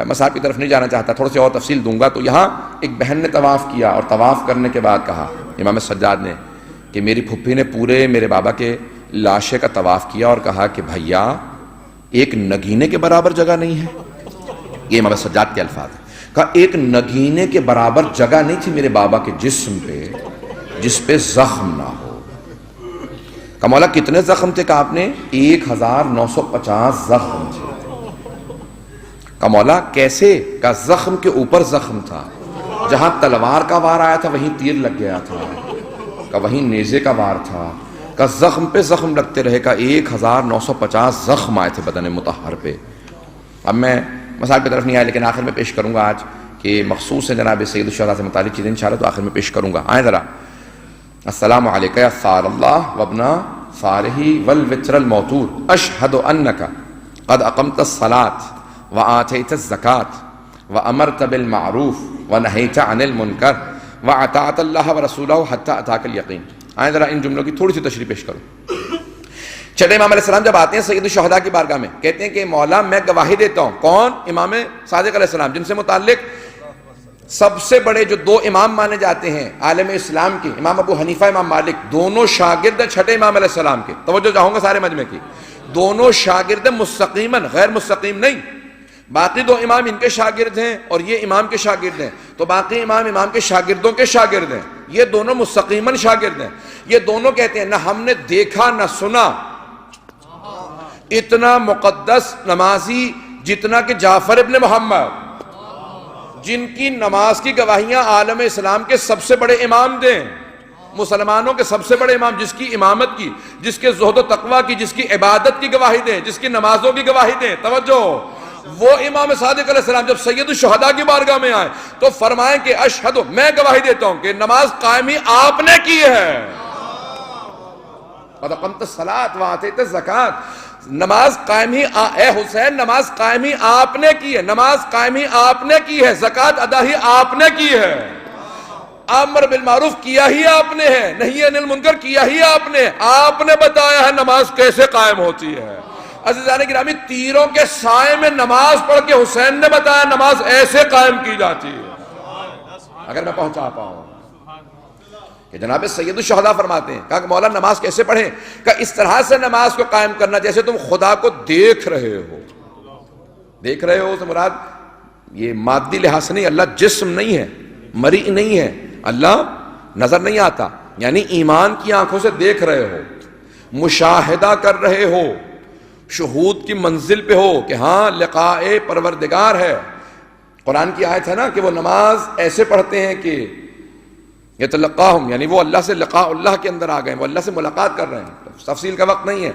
مصحف کی طرف نہیں جانا چاہتا، تھوڑا سی اور تفصیل دوں گا. تو یہاں ایک بہن نے طواف کیا اور طواف کرنے کے بعد کہا امام سجاد نے کہ میری پھپھی نے پورے میرے بابا کے لاشے کا طواف کیا اور کہا کہ بھیا ایک نگینے کے برابر جگہ نہیں ہے. یہ امام سجاد کے الفاظ ہیں. کہا ایک نگینے کے برابر جگہ نہیں تھی میرے بابا کے جسم پہ جس پہ زخم نہ ہو. کہا مولا کتنے زخم تھے؟ کہا آپ نے 1950 زخم تھے. کہا مولا کیسے؟ کہا زخم کے اوپر زخم تھا، جہاں تلوار کا وار آیا تھا وہیں تیر لگ گیا تھا، کہا وہیں نیزے کا وار تھا. کہا زخم پہ زخم لگتے رہے. کہا 1950 زخم آئے تھے بدن مطہر پہ. اب میں مسائل کی طرف نہیں آیا لیکن آخر میں پیش کروں گا آج کہ مخصوص ہے جناب سید الشہداء سے متعلق چیزیں انشاءاللہ تو آخر میں پیش کروں گا. آئیں ذرا. السلام علیکہ یا ثار اللہ وابنا ثارہی والوتر الموتور اشہد انکا قد اقمت الصلاة وآتیت الزکاة وامرت بالمعروف ونہیت عن المنکر واطاعت اللہ ورسولہ حتی اتاک الیقین. آئیں ذرا ان جملوں کی تھوڑی سی تشریح پیش کروں. چھٹے امام علیہ السلام جب آتے ہیں سید الشہداء کی بارگاہ میں، کہتے ہیں کہ مولا میں گواہی دیتا ہوں. کون؟ امام صادق علیہ السلام، جن سے متعلق سب سے بڑے جو دو امام مانے جاتے ہیں عالم اسلام کے، امام ابو حنیفہ امام مالک، دونوں شاگرد چھٹے امام علیہ السلام کے. توجہ چاہوں گا سارے مجمع کی. دونوں شاگرد مستقیماً، غیر مستقیم نہیں. باقی دو امام ان کے شاگرد ہیں اور یہ امام کے شاگرد ہیں، تو باقی امام کے شاگردوں کے شاگرد ہیں. یہ دونوں مستقیماً شاگرد ہیں. یہ دونوں کہتے ہیں نہ ہم نے دیکھا نہ سنا اتنا مقدس نمازی جتنا کہ جعفر ابن محمد، جن کی نماز کی گواہیاں عالم اسلام کے سب سے بڑے امام دیں، مسلمانوں کے سب سے بڑے امام، جس کی امامت کی، جس کے زہد و تقوی کی، جس کی عبادت کی گواہی دیں، جس کی نمازوں کی گواہی دیں. توجہ. وہ امام صادق علیہ السلام جب سید الشہداء کی بارگاہ میں آئے تو فرمائیں کہ اشہد، میں گواہی دیتا ہوں کہ نماز قائم ہی آپ نے کی ہے. قد اقمت الصلاۃ وآتیت الزکاۃ، نماز قائم ہی اے حسین نماز قائم ہی آپ نے کی ہے، نماز قائم ہی آپ نے کی ہے، زکوٰۃ ادا ہی آپ نے کی ہے، امر بالمعروف کیا ہی آپ نے ہے، نہی عن المنکر کیا ہی آپ نے بتایا ہے نماز کیسے قائم ہوتی ہے. عزیزان گرامی، تیروں کے سائے میں نماز پڑھ کے حسین نے بتایا نماز ایسے قائم کی جاتی ہے. اگر میں پہنچا پاؤں کہ جناب سید الشہداء فرماتے ہیں، کہا کہ مولا نماز کیسے پڑھیں؟ کہ اس طرح سے نماز کو قائم کرنا جیسے تم خدا کو دیکھ رہے ہو. دیکھ رہے ہو تو مراد یہ مادی لحاظ سے نہیں، اللہ جسم نہیں ہے، مرئی نہیں ہے، اللہ نظر نہیں آتا، یعنی ایمان کی آنکھوں سے دیکھ رہے ہو، مشاہدہ کر رہے ہو، شہود کی منزل پہ ہو کہ ہاں لقاء پروردگار ہے. قرآن کی آیت ہے نا کہ وہ نماز ایسے پڑھتے ہیں کہ یتلقاہم، یعنی وہ اللہ سے لقاء اللہ کے اندر آ گئے، وہ اللہ سے ملاقات کر رہے ہیں. تفصیل کا وقت نہیں ہے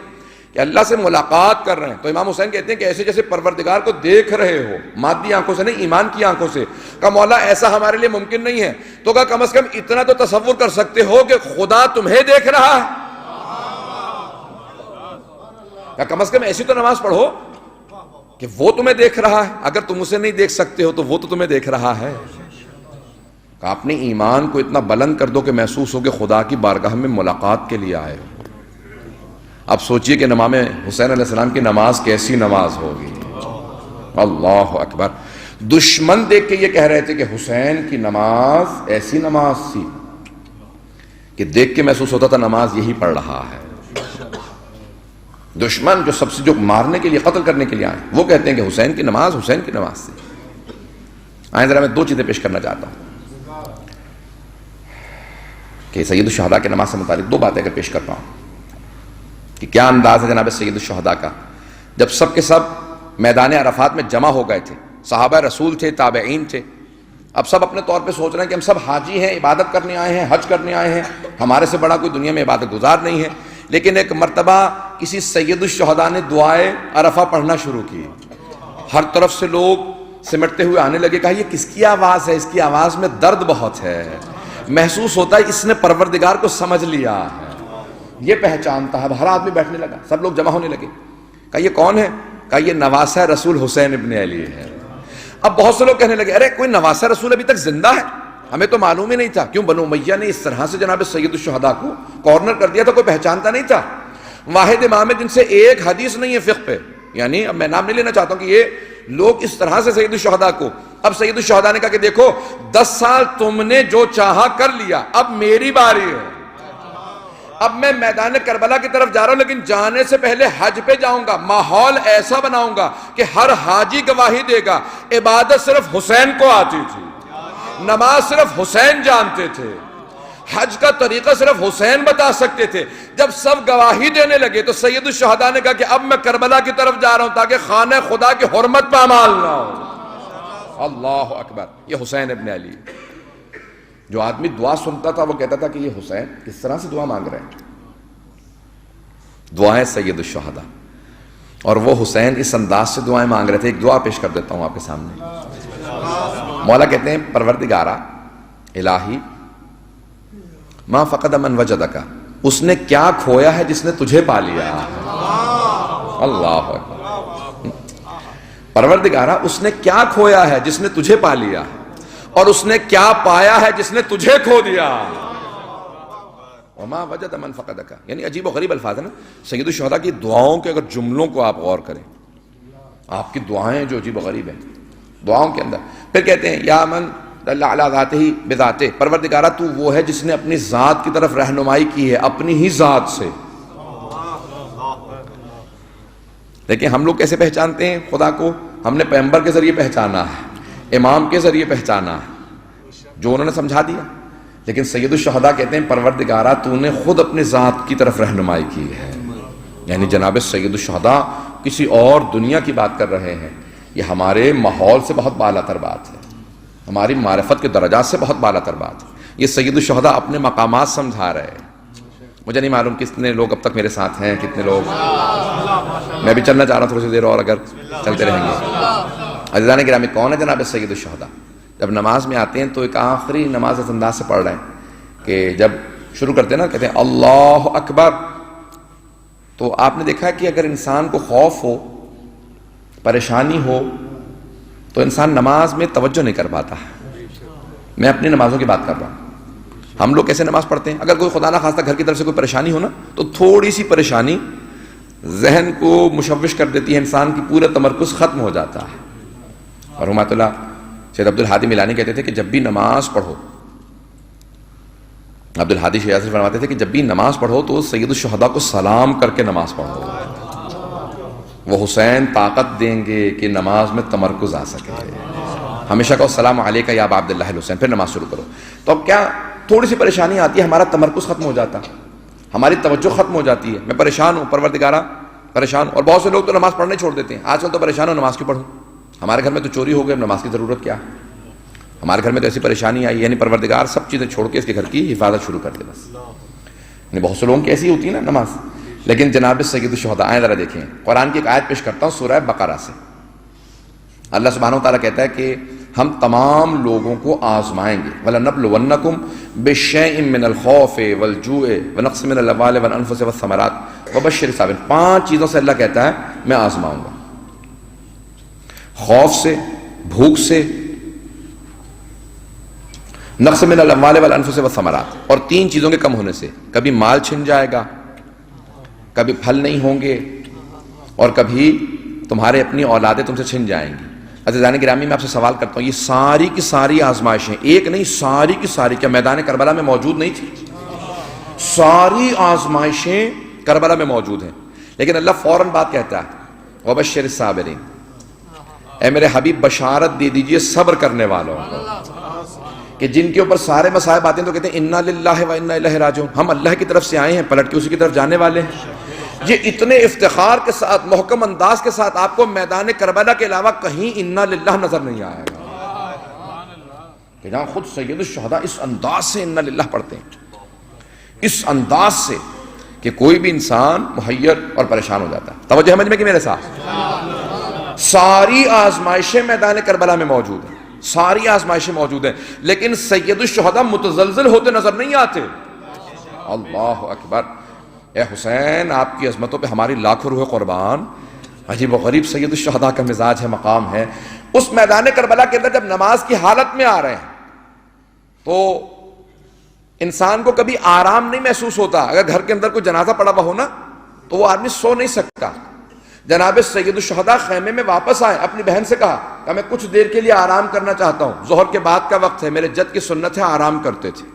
کہ اللہ سے ملاقات کر رہے ہیں. تو امام حسین کہتے ہیں کہ ایسے جیسے پروردگار کو دیکھ رہے ہو، مادی آنکھوں سے نہیں، ایمان کی آنکھوں سے. کہا مولا ایسا ہمارے لیے ممکن نہیں ہے. تو کہا کم از کم اتنا تو تصور کر سکتے ہو کہ خدا تمہیں دیکھ رہا ہے. کہا کم از کم ایسی تو نماز پڑھو کہ وہ تمہیں دیکھ رہا ہے. اگر تم اسے نہیں دیکھ سکتے ہو تو وہ تو تمہیں دیکھ رہا ہے. کہ اپنے ایمان کو اتنا بلند کر دو کہ محسوس ہو کہ خدا کی بارگاہ میں ملاقات کے لیے آئے. اب سوچئے کہ امام حسین علیہ السلام کی نماز کیسی نماز ہوگی. اللہ اکبر. دشمن دیکھ کے یہ کہہ رہے تھے کہ حسین کی نماز ایسی نماز تھی کہ دیکھ کے محسوس ہوتا تھا نماز یہی پڑھ رہا ہے. دشمن جو سب سے جو مارنے کے لیے، قتل کرنے کے لیے آئے، وہ کہتے ہیں کہ حسین کی نماز تھی. آئیں ذرا میں دو چیزیں پیش کرنا چاہتا ہوں کہ سید الشہداء کے نماز سے متعلق دو باتیں اگر پیش کر پاؤں کہ کیا انداز ہے جناب سید الشہداء کا. جب سب کے سب میدان عرفات میں جمع ہو گئے تھے، صحابہ رسول تھے، تابعین تھے، اب سب اپنے طور پہ سوچ رہے ہیں کہ ہم سب حاجی ہیں، عبادت کرنے آئے ہیں، حج کرنے آئے ہیں، ہمارے سے بڑا کوئی دنیا میں عبادت گزار نہیں ہے. لیکن ایک مرتبہ کسی سید الشہداء نے دعائے عرفہ پڑھنا شروع کی. ہر طرف سے لوگ سمٹتے ہوئے آنے لگے. کہا یہ کس کی آواز ہے؟ اس کی آواز میں درد بہت ہے. محسوس ہوتا ہے اس نے پروردگار کو سمجھ لیا ہے، یہ پہچانتا ہے. ہر آدمی بیٹھنے لگا، سب لوگ جمع ہونے لگے. کہا یہ کون ہے؟ کہا یہ نواسہ رسول حسین ابن علی ہے. اب بہت سے لوگ کہنے لگے ارے کوئی نواسہ رسول ابھی تک زندہ ہے؟ ہمیں تو معلوم ہی نہیں تھا. کیوں؟ بنو امیہ نے اس طرح سے جناب سید الشہداء کو کارنر کر دیا تھا، کوئی پہچانتا نہیں تھا. واحد امام ہے جن سے ایک حدیث نہیں ہے فقہ پہ. یعنی اب میں نام نہیں لینا چاہتا ہوں کہ یہ لوگ اس طرح سے سید الشہداء کو، اب سید الشہداء نے کہا کہ دیکھو 10 سال تم نے جو چاہا کر لیا، اب میری باری ہے، اب میں میدان کربلا کی طرف جا رہا ہوں، لیکن جانے سے پہلے حج پہ جاؤں گا، ماحول ایسا بناؤں گا کہ ہر حاجی گواہی دے گا عبادت صرف حسین کو آتی تھی، نماز صرف حسین جانتے تھے، حج کا طریقہ صرف حسین بتا سکتے تھے. جب سب گواہی دینے لگے تو سید الشہداء نے کہا کہ اب میں کربلا کی طرف جا رہا ہوں تاکہ خانہ خدا کی حرمت پہ اعمال نہ ہو. اللہ اکبر. یہ حسین ابن علی. جو آدمی دعا سنتا تھا وہ کہتا تھا کہ یہ حسین کس طرح سے دعا مانگ رہے ہیں. دعائیں سید الشہداء، اور وہ حسین اس انداز سے دعائیں مانگ رہے تھے. ایک دعا پیش کر دیتا ہوں آپ کے سامنے. مولا کہتے ہیں پروردگارا الہی ما فقد من وجدک، اس نے کیا کھویا ہے جس نے تجھے پا لیا. اللہ اکبر. پروردگارا اس نے کیا کھویا ہے جس نے تجھے پا لیا، اور اس نے کیا پایا ہے جس نے تجھے کھو دیا. وما وجد من فقدک، یعنی عجیب و غریب الفاظ ہے نا. سید الشہداء کی دعاؤں کے اگر جملوں کو آپ غور کریں، آپ کی دعائیں جو عجیب و غریب ہیں دعاؤں کے اندر. پھر کہتے ہیں یا من اللہ علی ذاتہ بذاتہ، پروردگارہ تو وہ ہے جس نے اپنی ذات کی طرف رہنمائی کی ہے اپنی ہی ذات سے. لیکن ہم لوگ کیسے پہچانتے ہیں خدا کو؟ ہم نے پیغمبر کے ذریعے پہچانا ہے، امام کے ذریعے پہچانا ہے جو انہوں نے سمجھا دیا. لیکن سید الشہداء کہتے ہیں پروردگارہ تو نے خود اپنی ذات کی طرف رہنمائی کی ہے. یعنی جناب سید الشہداء کسی اور دنیا کی بات کر رہے ہیں. یہ ہمارے ماحول سے بہت بالا تر بات ہے، ہماری معرفت کے درجات سے بہت بالا تر بات ہے. یہ سید الشہداء اپنے مقامات سمجھا رہے ہیں. مجھے نہیں معلوم کتنے لوگ اب تک میرے ساتھ ہیں، کتنے لوگ. میں بھی چلنا چاہ رہا ہوں تھوڑی سی دیر اور، اگر چلتے رہیں گے. عزیزان گرامی، کون ہے جناب سید الشہداء؟ جب نماز میں آتے ہیں تو ایک آخری نماز اس انداز سے پڑھ رہے ہیں کہ جب شروع کرتے ہیں نا کہتے ہیں اللہ اکبر. تو آپ نے دیکھا کہ اگر انسان کو خوف ہو، پریشانی ہو، تو انسان نماز میں توجہ نہیں کر پاتا. میں اپنی نمازوں کی بات کر رہا ہوں. ہم لوگ کیسے نماز پڑھتے ہیں؟ اگر کوئی خدا نہ خواستہ گھر کی طرف سے کوئی پریشانی ہو نا تو تھوڑی سی پریشانی ذہن کو مشوش کر دیتی ہے، انسان کی پورا تمرکز ختم ہو جاتا ہے. اور رحمۃ اللہ سید عبد الحادی میلانی کہتے تھے کہ جب بھی نماز پڑھو، عبد الحادی شیعہ فرماتے تھے کہ جب بھی نماز پڑھو تو سید الشہداء کو سلام کر کے نماز پڑھو. وہ حسین طاقت دیں گے کہ نماز میں تمرکز آ سکے. ہمیشہ کہو السلام علیکہ یا ابا عبداللہ الحسین، پھر نماز شروع کرو. تو اب کیا تھوڑی سی پریشانی آتی ہے، ہمارا تمرکز ختم ہو جاتا، ہماری توجہ ختم ہو جاتی ہے. میں پریشان ہوں، پروردگارہ پریشان ہوں. اور بہت سے لوگ تو نماز پڑھنے چھوڑ دیتے ہیں. آج کل تو پریشان ہوں، نماز کیوں پڑھوں؟ ہمارے گھر میں تو چوری ہو گئی، نماز کی ضرورت کیا؟ ہمارے گھر میں تو ایسی پریشانی آئی، یعنی پروردگار سب چیزیں چھوڑ کے اس کے گھر کی حفاظت شروع کر دے بس. یعنی بہت سے لوگوں کی ایسی ہوتی ہے نا نماز. لیکن جناب سید الشہداء آئیں ذرا دیکھیں. قرآن کی ایک آیت پیش کرتا ہوں سورہ بقرہ سے. اللہ سبحانہ وتعالیٰ کہتا ہے کہ ہم تمام لوگوں کو آزمائیں گے. وَلَنَبْلُوَنَّكُمْ بِشَيْءٍ مِّنَ الْخَوْفِ وَالْجُوعِ وَنَقْصٍ مِّنَ الْأَمْوَالِ وَالْأَنفُسِ وَالثَّمَرَاتِ وَبَشِّرِ الصَّابِرِينَ. 5 چیزوں سے اللہ کہتا ہے میں آزماؤں گا. خوف سے، بھوک سے، نقص من الاموال والانفس والثمرات، اور 3 چیزوں کے کم ہونے سے. کبھی مال چھن جائے گا، کبھی پھل نہیں ہوں گے، اور کبھی تمہارے اپنی اولادیں تم سے چھن جائیں گی. عزیزان گرامی، میں آپ سے سوال کرتا ہوں، یہ ساری کی ساری آزمائشیں، ایک نہیں ساری کی ساری، کیا میدان کربلا میں موجود نہیں تھی؟ ساری آزمائشیں کربلا میں موجود ہیں. لیکن اللہ فوراً بات کہتا ہے وَبَشِّرِ الصَّابِرِينَ، اے میرے حبیب بشارت دے دیجئے صبر کرنے والوں کو، کہ جن کے اوپر سارے مصائب آتے ہیں تو کہتے ہیں اِنَّا لِلَّهِ وَإِنَّا إِلَيْهِ رَاجِعُونَ، ہم اللہ کی طرف سے آئے ہیں، پلٹ کے اسی کی طرف جانے والے ہیں. یہ اتنے افتخار کے ساتھ، محکم انداز کے ساتھ آپ کو میدان کربلا کے علاوہ کہیں اِنَّا لِلَّهِ نظر نہیں آئے گا. کہ جہاں خود سید الشہداء اس انداز سے اِنَّا لِلَّهِ پڑھتے ہیں، اس انداز سے کہ کوئی بھی انسان مہیر اور پریشان ہو جاتا ہے. توجہ سمجھ میں کہ میرے ساتھ ساری آزمائشیں میدان کربلا میں موجود ہیں، ساری آزمائشیں موجود ہیں، لیکن سید الشہداء متزلزل ہوتے نظر نہیں آتے. اللہ اکبر. اے حسین، آپ کی عظمتوں پہ ہماری لاکھوں روح قربان. عجیب و غریب سید الشہداء کا مزاج ہے، مقام ہے. اس میدان کربلا کے اندر جب نماز کی حالت میں آ رہے ہیں تو انسان کو کبھی آرام نہیں محسوس ہوتا. اگر گھر کے اندر کوئی جنازہ پڑا ہوا ہو نا تو وہ آدمی سو نہیں سکتا. جناب سید الشہداء خیمے میں واپس آئے, اپنی بہن سے کہا کہ میں کچھ دیر کے لیے آرام کرنا چاہتا ہوں, ظہر کے بعد کا وقت ہے, میرے جد کی سنت ہے, آرام کرتے تھے.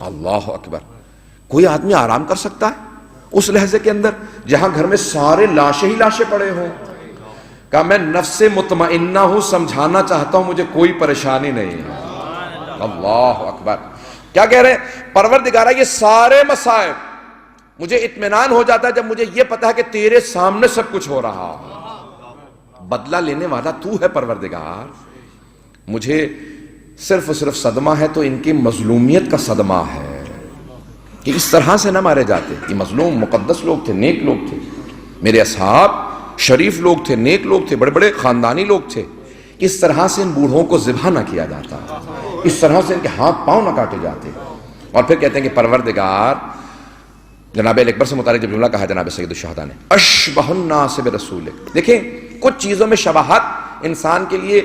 اللہ اکبر, کوئی آدمی آرام کر سکتا ہے اس لحظے کے اندر جہاں گھر میں سارے لاشیں ہی لاشیں پڑے ہوں؟ کہا میں نفس مطمئنہ ہوں, سمجھانا چاہتا ہوں مجھے کوئی پریشانی نہیں ہے. اللہ اکبر. کیا کہہ رہے ہیں؟ پروردگارہ یہ سارے مصائب مجھے اطمینان ہو جاتا ہے جب مجھے یہ پتا ہے کہ تیرے سامنے سب کچھ ہو رہا, بدلہ لینے والا تو ہے پروردگار. مجھے صرف اور صرف صدمہ ہے تو ان کی مظلومیت کا صدمہ ہے کہ اس طرح سے نہ مارے جاتے. یہ مظلوم مقدس لوگ تھے, نیک لوگ تھے, میرے اصحاب شریف لوگ تھے, نیک لوگ تھے, بڑے بڑے خاندانی لوگ تھے. اس طرح سے ان بوڑھوں کو ذبح نہ کیا جاتا, اس طرح سے ان کے ہاتھ پاؤں نہ کاٹے جاتے. اور پھر کہتے ہیں کہ پروردگار, جناب علی اکبر سے متعلق جب جملہ کہا جناب سید الشہداء نے, اشبہ الناس برسولک. دیکھیں کچھ چیزوں میں شباہت انسان کے لیے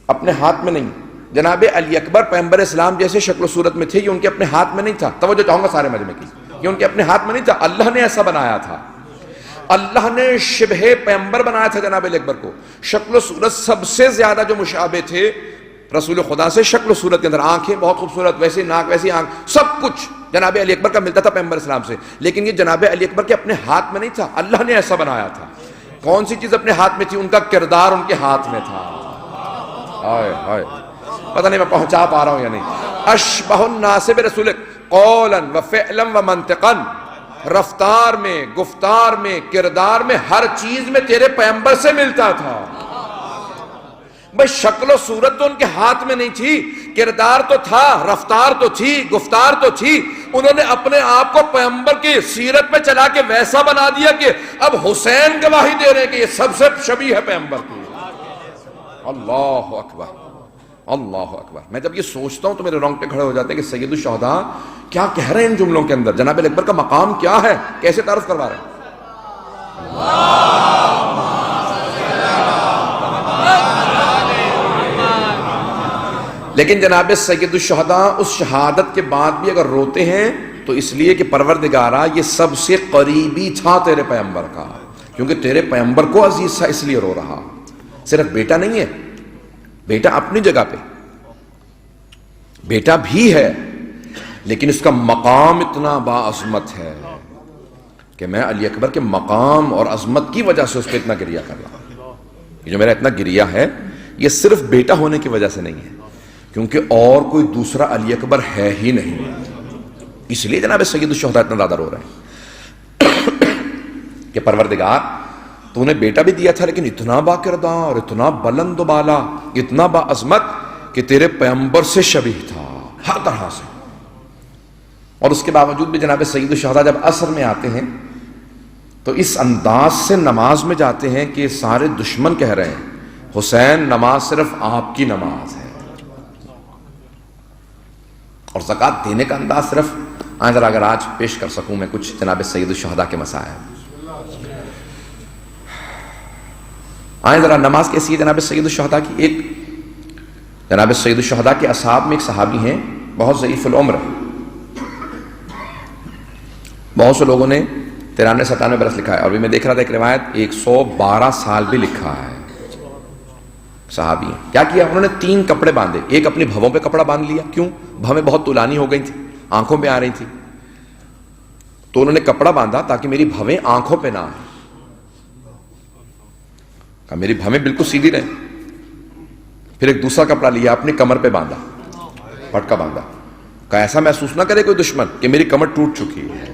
اپنے ہاتھ میں نہیں. جناب علی اکبر پیغمبر اسلام جیسے شکل و صورت میں تھے, یہ ان کے اپنے ہاتھ میں نہیں تھا. توجہ چاہوں گا سارے مجمع کی, یہ ان کے اپنے ہاتھ میں نہیں تھا, اللہ نے ایسا بنایا تھا. اللہ نے شبہ پیغمبر بنایا تھا جناب علی اکبر کو. شکل و صورت سب سے زیادہ جو مشابہ تھے رسول خدا سے, شکل و صورت کے اندر, آنکھیں بہت خوبصورت, ویسی ناک ویسی آنکھ, سب کچھ جناب علی اکبر کا ملتا تھا پیغمبر اسلام سے. لیکن یہ جناب علی اکبر کے اپنے ہاتھ میں نہیں تھا, اللہ نے ایسا بنایا تھا. کون سی چیز اپنے ہاتھ میں تھی؟ ان کا کردار ان کے ہاتھ میں تھا. ہائے ہائے, پتہ نہیں میں پہنچا پا رہا ہوں یا نہیں. اشبہ الناس برسولک قولا و فعلا و منطقا, رفتار میں, گفتار میں, کردار میں, ہر چیز میں تیرے پیغمبر سے ملتا تھا. بھئی شکل و صورت تو ان کے ہاتھ میں نہیں تھی, کردار تو تھا, رفتار تو تھی, گفتار تو تھی. انہوں نے اپنے آپ کو پیغمبر کی سیرت پہ چلا کے ویسا بنا دیا کہ اب حسین گواہی دے رہے ہیں کہ یہ سب سے شبیہ ہے پیغمبر کی. اللہ اکبر, اللہ اکبر. میں جب یہ سوچتا ہوں تو میرے رونگٹے کھڑے ہو جاتے ہیں کہ سید الشہداء کیا کہہ رہے ہیں ان جملوں کے اندر. جناب علی اکبر کا مقام کیا ہے, کیسے تعارف کروا رہے ہیں. لیکن جناب سید الشہداء اس شہادت کے بعد بھی اگر روتے ہیں تو اس لیے کہ پروردگارہ یہ سب سے قریبی تھا تیرے پیغمبر کا, کیونکہ تیرے پیغمبر کو عزیز تھا اس لیے رو رہا. صرف بیٹا نہیں ہے, بیٹا اپنی جگہ پہ بیٹا بھی ہے, لیکن اس کا مقام اتنا باعظمت ہے کہ میں علی اکبر کے مقام اور عظمت کی وجہ سے اس پہ اتنا گریہ کر رہا ہوں. یہ جو میرا اتنا گریہ ہے یہ صرف بیٹا ہونے کی وجہ سے نہیں ہے, کیونکہ اور کوئی دوسرا علی اکبر ہے ہی نہیں. اس لیے جناب سید الشہداء اتنا زیادہ رو رہے ہیں کہ پروردگار تو نے بیٹا بھی دیا تھا لیکن اتنا با کردار, اتنا بلند و بالا, اتنا با عظمت کہ تیرے پیغمبر سے شبیہ تھا ہر طرح سے. اور اس کے باوجود بھی جناب سید الشہداء جب عصر میں آتے ہیں تو اس انداز سے نماز میں جاتے ہیں کہ سارے دشمن کہہ رہے ہیں حسین نماز صرف آپ کی نماز ہے. اور زکوٰۃ دینے کا انداز صرف ذرا اگر آج پیش کر سکوں میں کچھ جناب سید الشہداء کے مسائل. ذرا نماز کیسی ہے جناب سید الشہداء کی. ایک جناب سید الشہداء کے اصحاب میں ایک صحابی ہیں بہت ضعیف العمر, بہت سے لوگوں نے 93-97 برس لکھا ہے, اور بھی میں دیکھ رہا تھا ایک روایت 112 سال بھی لکھا ہے. صحابی ہیں. کیا کیا انہوں نے 3 کپڑے باندھے. ایک اپنی بھووں پہ کپڑا باندھ لیا, کیوں, بھویں بہت طولانی ہو گئی تھی, آنکھوں پہ آ رہی تھی, تو انہوں نے کپڑا باندھا تاکہ میری بھویں آنکھوں پہ نہ آئیں. کہا میری بھویں بالکل سیدھی رہیں. پھر ایک دوسرا کپڑا لیا, اپنی کمر پہ باندھا, پٹکا باندھا. کہا ایسا محسوس نہ کرے کوئی دشمن کہ میری کمر ٹوٹ چکی ہے,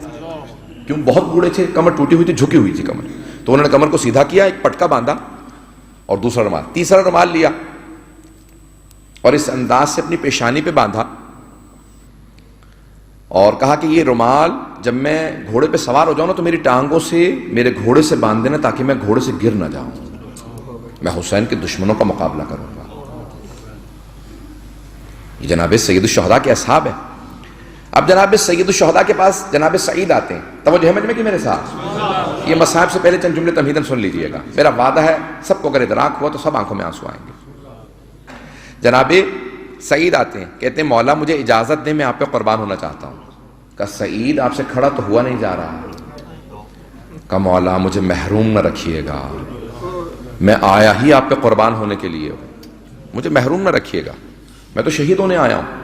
کیوں بہت بوڑھے تھے, کمر ٹوٹی ہوئی تھی, جھکی ہوئی تھی کمر. تو انہوں نے کمر کو سیدھا کیا, ایک پٹکا باندھا اور دوسرا رومال, تیسرا رومال لیا اور اس انداز سے اپنی پیشانی پہ باندھا اور کہا کہ یہ رومال جب میں گھوڑے پہ سوار ہو جاؤں نا تو میری ٹانگوں سے میرے گھوڑے سے باندھ دینا تاکہ میں گھوڑے سے گر نہ جاؤں, میں حسین کے دشمنوں کا مقابلہ کروں گا. یہ جناب سید الشہداء کے اصحاب ہیں. اب جناب سید الشہداء کے پاس جناب سعید آتے ہیں. توجہ ہے مجمع کی میرے ساتھ. یہ مصاحب سے پہلے چند جملے تمہیداً سن لیجئے گا, میرا وعدہ ہے سب کو اگر ادراک ہوا تو سب آنکھوں میں آنسو آئیں گے. جناب سعید آتے ہیں, کہتے ہیں مولا مجھے اجازت دیں, میں آپ پہ قربان ہونا چاہتا ہوں. کہا سعید آپ سے کھڑا تو ہوا نہیں جا رہا. کہ مولا مجھے محروم نہ رکھیے گا، میں آیا ہی آپ پہ قربان ہونے کے لیے ہوں، مجھے محروم نہ رکھیے گا، میں تو شہید ہونے آیا ہوں۔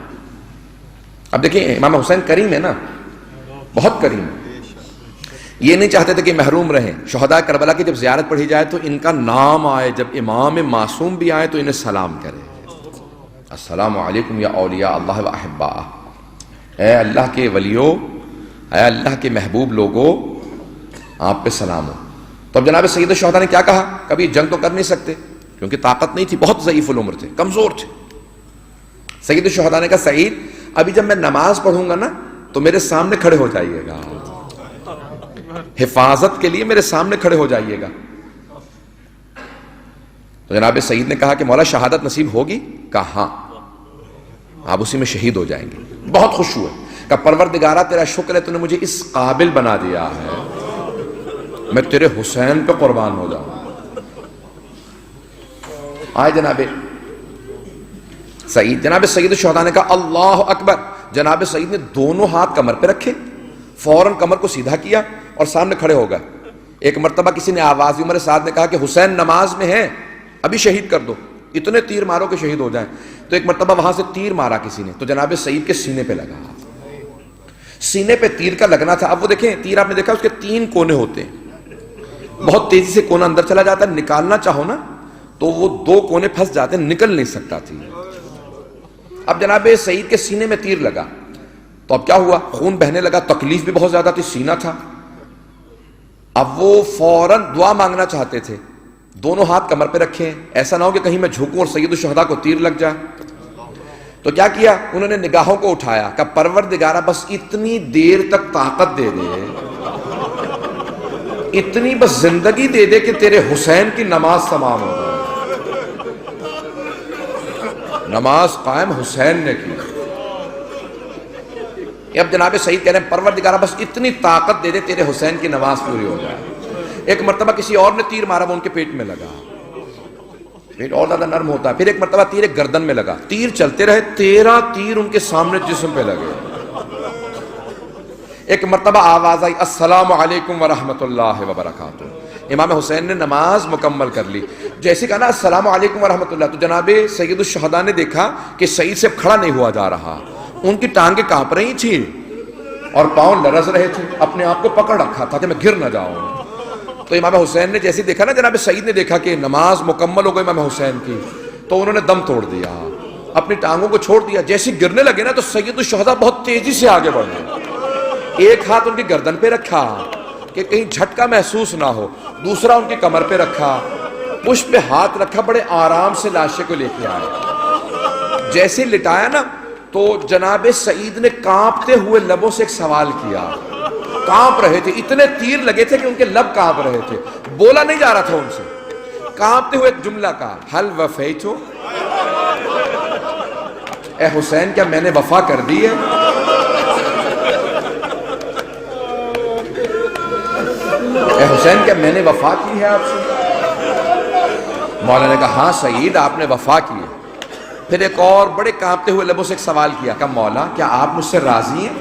اب دیکھیں امام حسین کریم ہے نا، بہت کریم، یہ نہیں چاہتے تھے کہ محروم رہیں۔ شہداء کربلا کی جب زیارت پڑھی جائے تو ان کا نام آئے، جب امام معصوم بھی آئے تو انہیں سلام کرے، السلام علیکم یا اولیاء اللہ و احباء، اے اللہ کے ولیوں، اے اللہ کے محبوب لوگوں، آپ پہ سلام ہو۔ تو اب جناب سید الشہداء نے کیا کہا؟ کبھی جنگ تو کر نہیں سکتے کیونکہ طاقت نہیں تھی، بہت ضعیف العمر تھے، کمزور تھے۔ سید الشہداء نے کہا سعید ابھی جب میں نماز پڑھوں گا نا تو میرے سامنے کھڑے ہو جائیے گا، حفاظت کے لیے میرے سامنے کھڑے ہو جائیے گا۔ تو جناب سعید نے کہا کہ مولا شہادت نصیب ہوگی؟ کہا ہاں، آپ اسی میں شہید ہو جائیں گے۔ بہت خوش ہوئے، کہ پروردگارہ تیرا شکر ہے تو نے مجھے اس قابل بنا دیا ہے، میں تیرے حسین پہ قربان ہو جاؤں۔ آئے جناب سعید، جناب سید الشہداء نے کہا اللہ اکبر۔ جناب سعید نے دونوں ہاتھ کمر پہ رکھے، فوراً کمر کو سیدھا کیا اور سامنے کھڑے ہو گئے۔ ایک مرتبہ کسی نے آواز عمر سعد نے کہا کہ حسین نماز میں ہے، ابھی شہید کر دو، اتنے تیر مارو کہ شہید ہو جائیں۔ تو ایک مرتبہ وہاں سے تیر مارا کسی نے، تو جناب سعید کے سینے پہ لگا، سینے پہ تیر کا لگنا تھا۔ اب وہ دیکھیں تیر آپ نے دیکھا اس کے 3 کونے ہوتے ہیں، بہت تیزی سے کونا اندر چلا جاتا ہے، نکالنا چاہو نا تو وہ 2 کونے پھنس جاتے ہیں، نکل نہیں سکتا تھی۔ اب جناب سعید کے سینے میں تیر لگا تو اب کیا ہوا؟ خون بہنے لگا، تکلیف بھی بہت زیادہ تھی، سینہ تھا۔ اب وہ فوراً دعا مانگنا چاہتے تھے، دونوں ہاتھ کمر پہ رکھے، ایسا نہ ہو کہ کہیں میں جھکوں اور سید الشہداء کو تیر لگ جائے۔ تو کیا کیا انہوں نے؟ نگاہوں کو اٹھایا کہ پروردگارہ بس اتنی دیر تک طاقت دے دے، اتنی بس زندگی دے دے کہ تیرے حسین کی نماز تمام ہو جائے۔ نماز قائم حسین نے کی۔ اب جناب سعید کہہ رہے ہیں پروردگارہ بس اتنی طاقت دے دے تیرے حسین کی نماز پوری ہو جائے۔ ایک مرتبہ کسی اور نے تیر مارا، وہ ان کے پیٹ میں لگا، پیٹ اور زیادہ نرم ہوتا ہے۔ پھر ایک مرتبہ تیر ایک گردن میں لگا، تیر چلتے رہے، 13 تیر ان کے سامنے جسم پہ لگے۔ ایک مرتبہ آواز آئی السلام علیکم ورحمۃ اللہ وبرکاتہ، امام حسین نے نماز مکمل کر لی۔ جیسے کہا نا السلام علیکم ورحمۃ اللہ، تو جناب سید الشہداء نے دیکھا کہ سعید سے کھڑا نہیں ہوا جا رہا، ان کی ٹانگیں کانپ رہی تھیں اور پاؤں لرز رہے تھے، اپنے آپ کو پکڑ رکھا تھا کہ میں گر نہ جاؤں۔ تو امام حسین نے جیسے دیکھا نا، جناب سعید نے دیکھا کہ نماز مکمل ہو گئی امام حسین کی، تو انہوں نے دم توڑ دیا، اپنی ٹانگوں کو چھوڑ دیا۔ جیسے گرنے لگے نا تو سید الشہداء بہت تیزی سے آگے بڑھ گئے، ایک ہاتھ ان کی گردن پہ رکھا کہ کہیں جھٹکا محسوس نہ ہو، دوسرا ان کی کمر پہ رکھا، پشت پہ ہاتھ رکھا، بڑے آرام سے لاشے کو لے کے آئے۔ جیسے لٹایا نا تو جناب سعید نے کانپتے ہوئے لبوں سے ایک سوال کیا، کانپ رہے تھے، اتنے تیر لگے تھے کہ ان کے لب کانپ رہے تھے، بولا نہیں جا رہا تھا ان سے، کانپتے ہوئے ایک جملہ کہا حل وفیتو، اے حسین کیا میں نے وفا کر دی ہے؟ اے حسین کیا میں نے وفا کی ہے آپ سے؟ مولا نے کہا ہاں سعید آپ نے وفا کی ہے۔ پھر ایک اور بڑے کانپتے ہوئے لبوں سے ایک سوال کیا کہ مولا کیا آپ مجھ سے راضی ہیں؟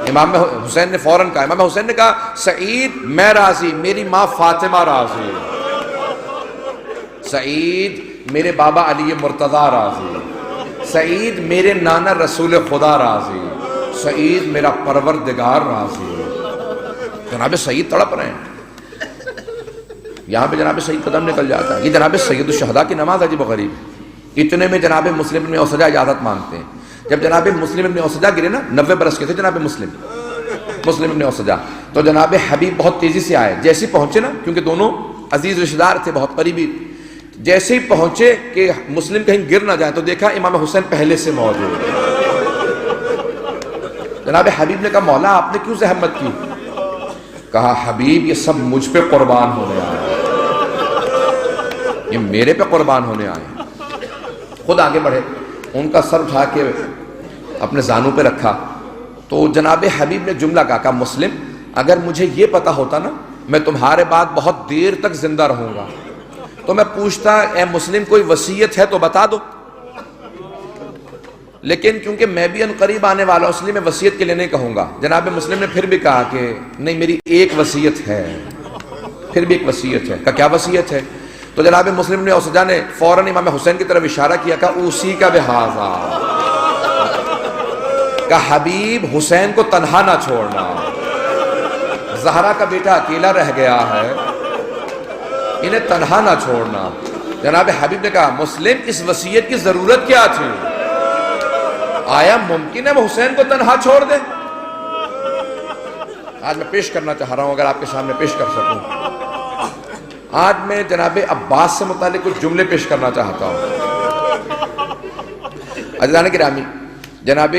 امام حسین نے فوراً کہا، امام حسین نے کہا سعید میں راضی، میری ماں فاطمہ راضی، سعید میرے بابا علی مرتضیٰ راضی، سعید میرے نانا رسول خدا راضی، سعید میرا پروردگار راضی۔ جناب سعید تڑپ رہے ہیں، یہاں پہ جناب سعید قدم نکل جاتا ہے۔ یہ جناب سید الشہداء کی نماز عجیب و غریب۔ اتنے میں جناب مسلم ابن اوسجہ اجازت مانگتے ہیں۔ جب جناب مسلم ابن اوسجہ گرے نا، 90 برس کے تھے جناب مسلم ابن اوسجہ، تو جناب حبیب بہت تیزی سے آئے، جیسے ہی پہنچے نا، کیونکہ دونوں عزیز رشتہ دار تھے بہت قریبی، جیسے ہی پہنچے کہ مسلم کہیں گر نہ جائیں تو دیکھا امام حسین پہلے سے موجود ہے۔ جناب حبیب نے کہا مولا آپ نے کیوں زحمت کی؟ کہا حبیب یہ سب مجھ پہ قربان ہونے آئے، یہ میرے پہ قربان ہونے آئے۔ خود آگے بڑھے، ان کا سر اٹھا کے اپنے زانوں پہ رکھا، تو جناب حبیب نے جملہ کہا مسلم اگر مجھے یہ پتا ہوتا نا میں تمہارے بعد بہت دیر تک زندہ رہوں گا تو میں پوچھتا اے مسلم کوئی وصیت ہے تو بتا دو، لیکن کیونکہ میں بھی ان قریب آنے والا ہوں اس لیے میں وصیت کے لیے نہیں کہوں گا. جناب مسلم نے پھر بھی کہا کہ نہیں میری ایک وصیت ہے, پھر بھی ایک وصیت ہے. کہ کیا وصیت ہے؟ تو جناب مسلم نے اوسجا نے فوراً امام حسین کی طرف اشارہ کیا, کہا اسی کا بہذا, کہ حبیب حسین کو تنہا نہ چھوڑنا, زہرا کا بیٹا اکیلا رہ گیا ہے, انہیں تنہا نہ چھوڑنا. جناب حبیب نے کہا مسلم اس وصیت کی ضرورت کیا تھی؟ آیا ممکن ہے وہ حسین کو تنہا چھوڑ دے؟ آج میں پیش کرنا چاہ رہا ہوں, اگر آپ کے سامنے پیش کر سکوں. آج میں جناب عباس سے متعلق کچھ جملے پیش کرنا چاہتا ہوں. عزیزان گرامی, جناب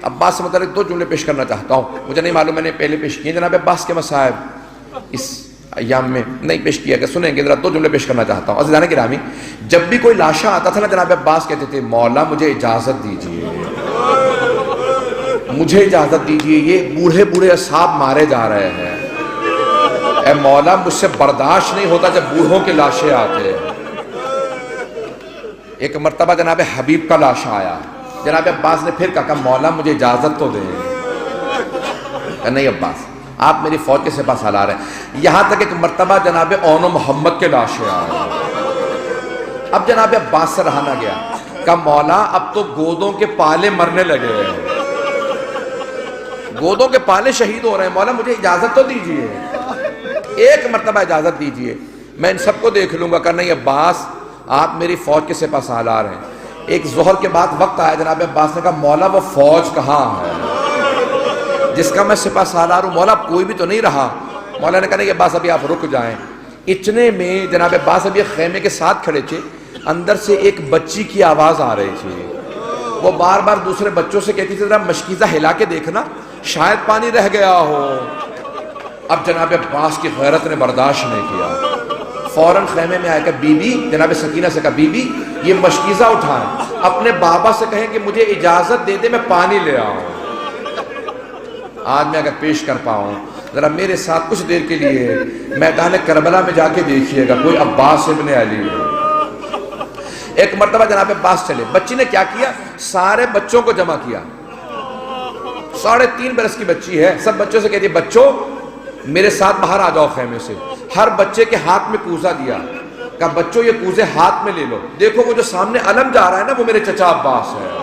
عباس سے متعلق دو جملے پیش کرنا چاہتا ہوں. مجھے نہیں معلوم میں نے پہلے پیش کیے. جناب عباس کے مصائب اس ایام میں نہیں پیش کیا, کہ سنیں گے ذرا دو جملے پیش کرنا چاہتا ہوں. عزیزان گرامی, جب بھی کوئی لاشا آتا تھا نا, جناب عباس کہتے تھے مولا مجھے اجازت دیجیے, مجھے اجازت دیجیے, یہ بوڑھے بوڑھے اصحاب مارے جا رہے ہیں, اے مولا مجھ سے برداشت نہیں ہوتا جب بوڑھوں کے لاشیں آتے. ایک مرتبہ جناب حبیب کا لاشا آیا, جناب عباس نے پھر کہا مولا مجھے اجازت تو دیں. نہیں عباس, آپ میری فوج کے سپاہ سالار ہیں. یہاں تک ایک مرتبہ جناب اون و محمد کے لاشیں آئے. اب جناب عباس سے رہا نہ گیا, کہا مولا اب تو گودوں کے پالے مرنے لگے ہیں, گودوں کے پالے شہید ہو رہے ہیں, مولا مجھے اجازت تو دیجئے, ایک مرتبہ اجازت دیجئے, میں ان سب کو دیکھ لوں گا. کہ نہیں عباس آپ میری فوج کے سپاہ سالار ہیں. ایک ظہر کے بعد وقت آیا, جناب عباس نے کہا مولا وہ فوج کہاں ہے جس کا میں سپاہ سالار ہوں؟ مولا کوئی بھی تو نہیں رہا. مولا نے کہا نہیں عباس ابھی آپ رک جائیں. اتنے میں جناب عباس ابھی خیمے کے ساتھ کھڑے تھے, اندر سے ایک بچی کی آواز آ رہی تھی. وہ بار بار دوسرے بچوں سے کہتی تھی ذرا مشکیزہ ہلا کے دیکھنا شاید پانی رہ گیا ہو. اب جناب عباس کی غیرت نے برداشت نہیں کیا, فوراً خیمے میں آیا کہ بی بی, جناب سکینہ سے کہا بی بی یہ مشکیزہ اٹھائیں, اپنے بابا سے کہیں کہ مجھے اجازت دے دے میں پانی لے آؤں. آج میں اگر پیش کر پاؤں, ذرا میرے ساتھ کچھ دیر کے لیے میدان کربلا میں جا کے دیکھیے گا, کوئی عباس ابن علی ہے. ایک مرتبہ جناب عباس چلے, بچی نے کیا کیا, سارے بچوں کو جمع کیا. 3.5 برس کی بچی ہے, سب بچوں سے کہتی ہے بچوں میرے ساتھ باہر آ جاؤ خیمے سے. ہر بچے کے ہاتھ میں کوزہ دیا, کہا بچوں یہ کوزے ہاتھ میں لے لو, دیکھو وہ جو سامنے علم جا رہا ہے نا وہ میرے چچا عباس ہے.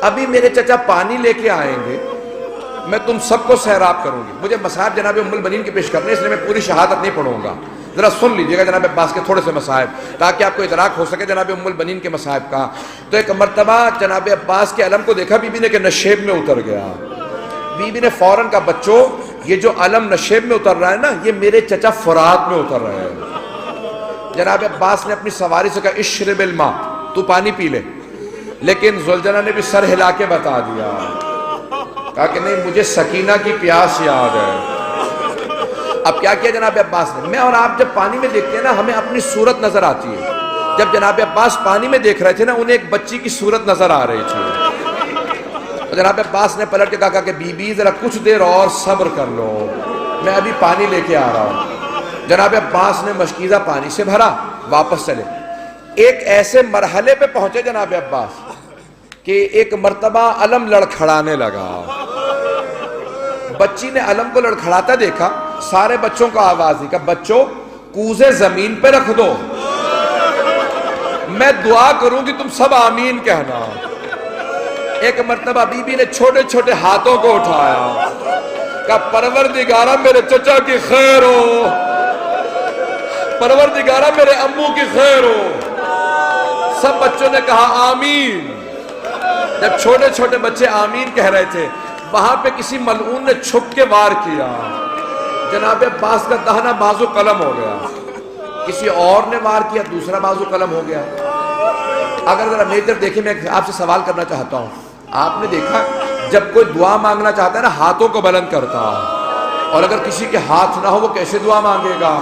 ابھی میرے چچا پانی لے کے آئیں گے, میں تم سب کو سیراب کروں گی. مجھے مصائب جناب ام البنین کے پیش کرنے, اس لیے میں پوری شہادت نہیں پڑھوں گا. ذرا سن لیجئے گا جناب عباس کے تھوڑے سے مصائب, تاکہ آپ کو ادراک ہو سکے جناب ام البنین کے مصائب کا. تو ایک مرتبہ جناب عباس کے علم کو دیکھا بی بی نے کہ نشیب میں اتر گیا. بی بی نے فوراً کہا بچوں یہ جو علم نشیب میں اتر رہا ہے نا, یہ میرے چچا فرات میں اتر رہا ہے. جناب عباس نے اپنی سواری سے کہا اشرب الماء, تو پانی پی لے. لیکن ذوالجلال نے بھی سر ہلا کے بتا دیا, کہا کہ نہیں مجھے سکینہ کی پیاس یاد ہے. اب کیا کیا جناب عباس نے, میں اور آپ جب پانی میں دیکھتے ہیں نا ہمیں اپنی صورت نظر آتی ہے. جب جناب عباس پانی میں دیکھ رہے تھے نا, انہیں ایک بچی کی صورت نظر آ رہی تھی. جناب عباس نے پلٹ کے کہا کہ بی بی ذرا کچھ دیر اور صبر کر لو, میں ابھی پانی لے کے آ رہا ہوں. جناب عباس نے مشکیزہ پانی سے بھرا, واپس چلے. ایک ایسے مرحلے پہ پہنچے جناب عباس کہ ایک مرتبہ علم لڑکھڑانے لگا. بچی نے علم کو لڑکھڑاتا دیکھا, سارے بچوں کو آواز دی, کہ بچوں کوزے زمین پہ رکھ دو, میں دعا کروں گی تم سب آمین کہنا. ایک مرتبہ بی بی نے چھوٹے چھوٹے ہاتھوں کو اٹھایا, کہ پروردگارہ میرے چچا کی خیر ہو, پروردگارہ میرے امو کی خیر ہو. سب بچوں نے کہا آمین. جب چھوٹے چھوٹے بچے آمین کہہ رہے تھے, وہاں پہ کسی ملعون نے چھپ کے وار کیا. جناب عباس کا دہنا بازو قلم ہو گیا. کسی اور نے وار کیا, دوسرا بازو قلم ہو گیا. اگر ذرا میری طرف دیکھیں, میں آپ سے سوال کرنا چاہتا ہوں. آپ نے دیکھا جب کوئی دعا مانگنا چاہتا ہے نا ہاتھوں کو بلند کرتا, اور اگر کسی کے ہاتھ نہ ہو وہ کیسے دعا مانگے گا؟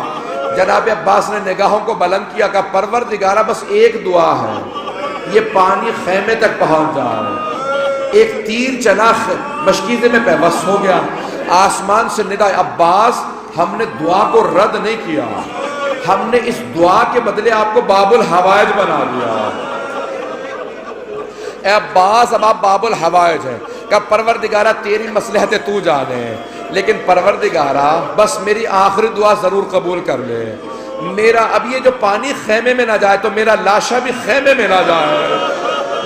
جناب عباس نے نگاہوں کو بلند کیا, کہا پروردگارہ بس ایک دعا ہے, یہ پانی خیمے تک پہنچ جائے. ایک تیر چلا, مشکیزے میں پیوست ہو گیا. آسمان سے ندا, عباس ہم نے دعا کو رد نہیں کیا, ہم نے اس دعا کے بدلے آپ کو باب الحوائج بنا دیا. اے عباس اب آپ باب الحوائج ہیں، کہ پروردگارہ تیری مصلحت تو جانے، لیکن پروردگارہ بس میری آخری دعا ضرور قبول کر لے، میرا اب یہ جو پانی خیمے میں نہ جائے تو میرا لاشا بھی خیمے میں نہ جائے،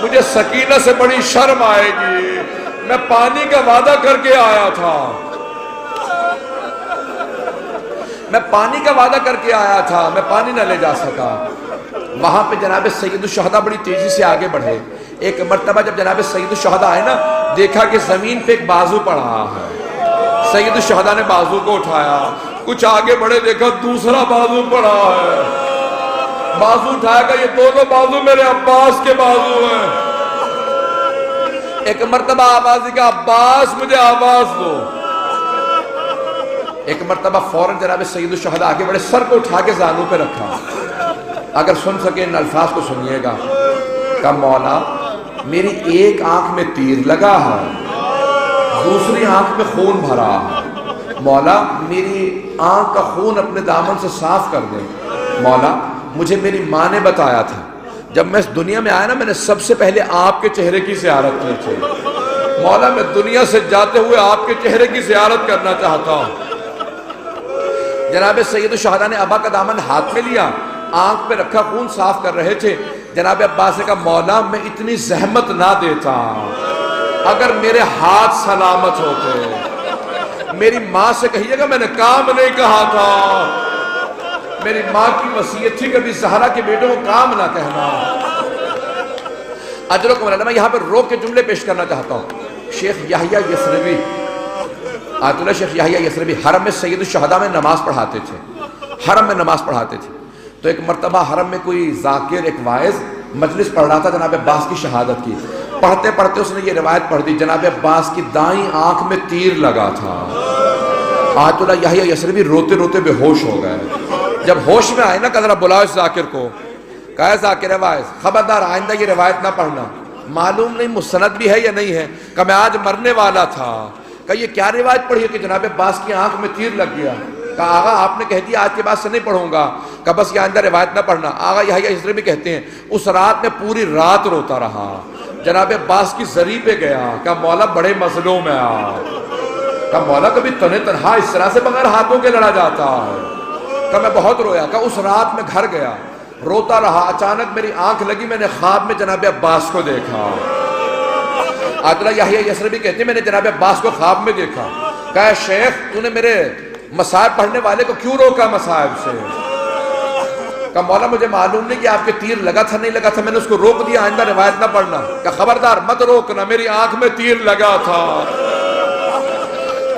مجھے سکینہ سے بڑی شرم آئے گی، میں پانی کا وعدہ کر کے آیا تھا، میں پانی کا وعدہ کر کے آیا تھا، میں پانی نہ لے جا سکا۔ وہاں پہ جناب سید الشہداء بڑی تیزی سے آگے بڑھے۔ ایک مرتبہ جب جناب سید الشہداء آئے نا، دیکھا کہ زمین پہ ایک بازو پڑا ہے، سید الشہداء نے بازو کو اٹھایا، کچھ آگے بڑھے دیکھا دوسرا بازو پڑا ہے، بازو اٹھایا کہ یہ دونوں بازو میرے عباس کے بازو ہیں۔ ایک مرتبہ آواز دی کہ عباس مجھے آواز دو، ایک مرتبہ فوراً جناب سید الشہداء آگے بڑھے، سر کو اٹھا کے زانوں پہ رکھا، اگر سن سکے ان الفاظ کو سنیے گا، کہ مولا میری ایک آنکھ میں تیر لگا ہے، دوسری آنکھ میں خون بھرا ہے، مولا میری آنکھ کا خون اپنے دامن سے صاف کر دے، مولا مجھے میری ماں نے بتایا تھا جب میں اس دنیا میں آیا نا، میں نے سب سے پہلے آپ کے چہرے کی زیارت کی تھی، مولا میں دنیا سے جاتے ہوئے آپ کے چہرے کی زیارت کرنا چاہتا ہوں۔ جناب سید الشہداء نے ابا کا دامن ہاتھ میں لیا، آنکھ پہ رکھا، خون صاف کر رہے تھے۔ جناب عباس نے کہا مولا میں اتنی زحمت نہ دیتا، اگر میرے ہاتھ سلامت ہوتے، میری ماں سے کہیے گا میں نے کام نہیں کہا تھا، میری ماں کی وصیت تھی کبھی زہرا کے بیٹوں کو کام نہ کہنا۔ اجرکم اللہ، میں یہاں پر روک کے جملے پیش کرنا چاہتا ہوں۔ شیخ یحییٰ یثربی، آیت اللہ شیخ یحییٰ یثربی حرم میں سید الشہداء میں نماز پڑھاتے تھے، حرم میں نماز پڑھاتے تھے۔ تو ایک مرتبہ حرم میں کوئی ذاکر، ایک واعظ مجلس پڑھ رہا تھا جناب عباس کی شہادت کی، پڑھتے پڑھتے اس نے یہ روایت پڑھ دی، جناب عباس کی دائیں آنکھ میں تیر لگا تھا۔ آیت اللہ یحییٰ یثربی روتے روتے بے ہوش ہو گئے۔ جب ہوش میں آئے نا کہ ذرا بلاؤ اس ذاکر کو، کہا ذاکر واعظ خبردار آئندہ یہ روایت نہ پڑھنا، معلوم نہیں مستند بھی ہے یا نہیں ہے، کہ میں آج مرنے والا تھا، کہ یہ کیا روایت پڑھی ہے کہ جناب عباس کی آنکھ میں تیر لگ گیا؟ کہا آغا آپ نے کہہ دیا آج کے بعد سے نہیں پڑھوں گا، کہ بس یہ آئندہ روایت نہ پڑھنا۔ آغا یحییٰ یثربی کہتے ہیں اس رات میں پوری رات روتا رہا، جناب عباس کی زری پہ گیا، کہ مولا بڑے مظلوم ہے آپ، کہ مولا کبھی تنے تنہا اس طرح سے بغیر ہاتھوں کے لڑا جاتا ہے، کہ میں بہت رویا، کہ اس رات میں گھر گیا روتا رہا، اچانک میری آنکھ لگی، میں نے خواب میں جناب عباس کو دیکھا۔ عادلہ یحییٰ یثربی کہتے ہیں میں نے جناب عباس کو خواب میں دیکھا، کہا شیخ تو نے میرے مصائب پڑھنے والے کو کیوں روکا مصائب سے؟ کہا مولا مجھے معلوم نہیں کہ آپ کے تیر لگا تھا نہیں لگا تھا، میں نے اس کو روک دیا آئندہ روایت نہ پڑھنا۔ کہا خبردار مت روکنا، میری آنکھ میں تیر لگا تھا۔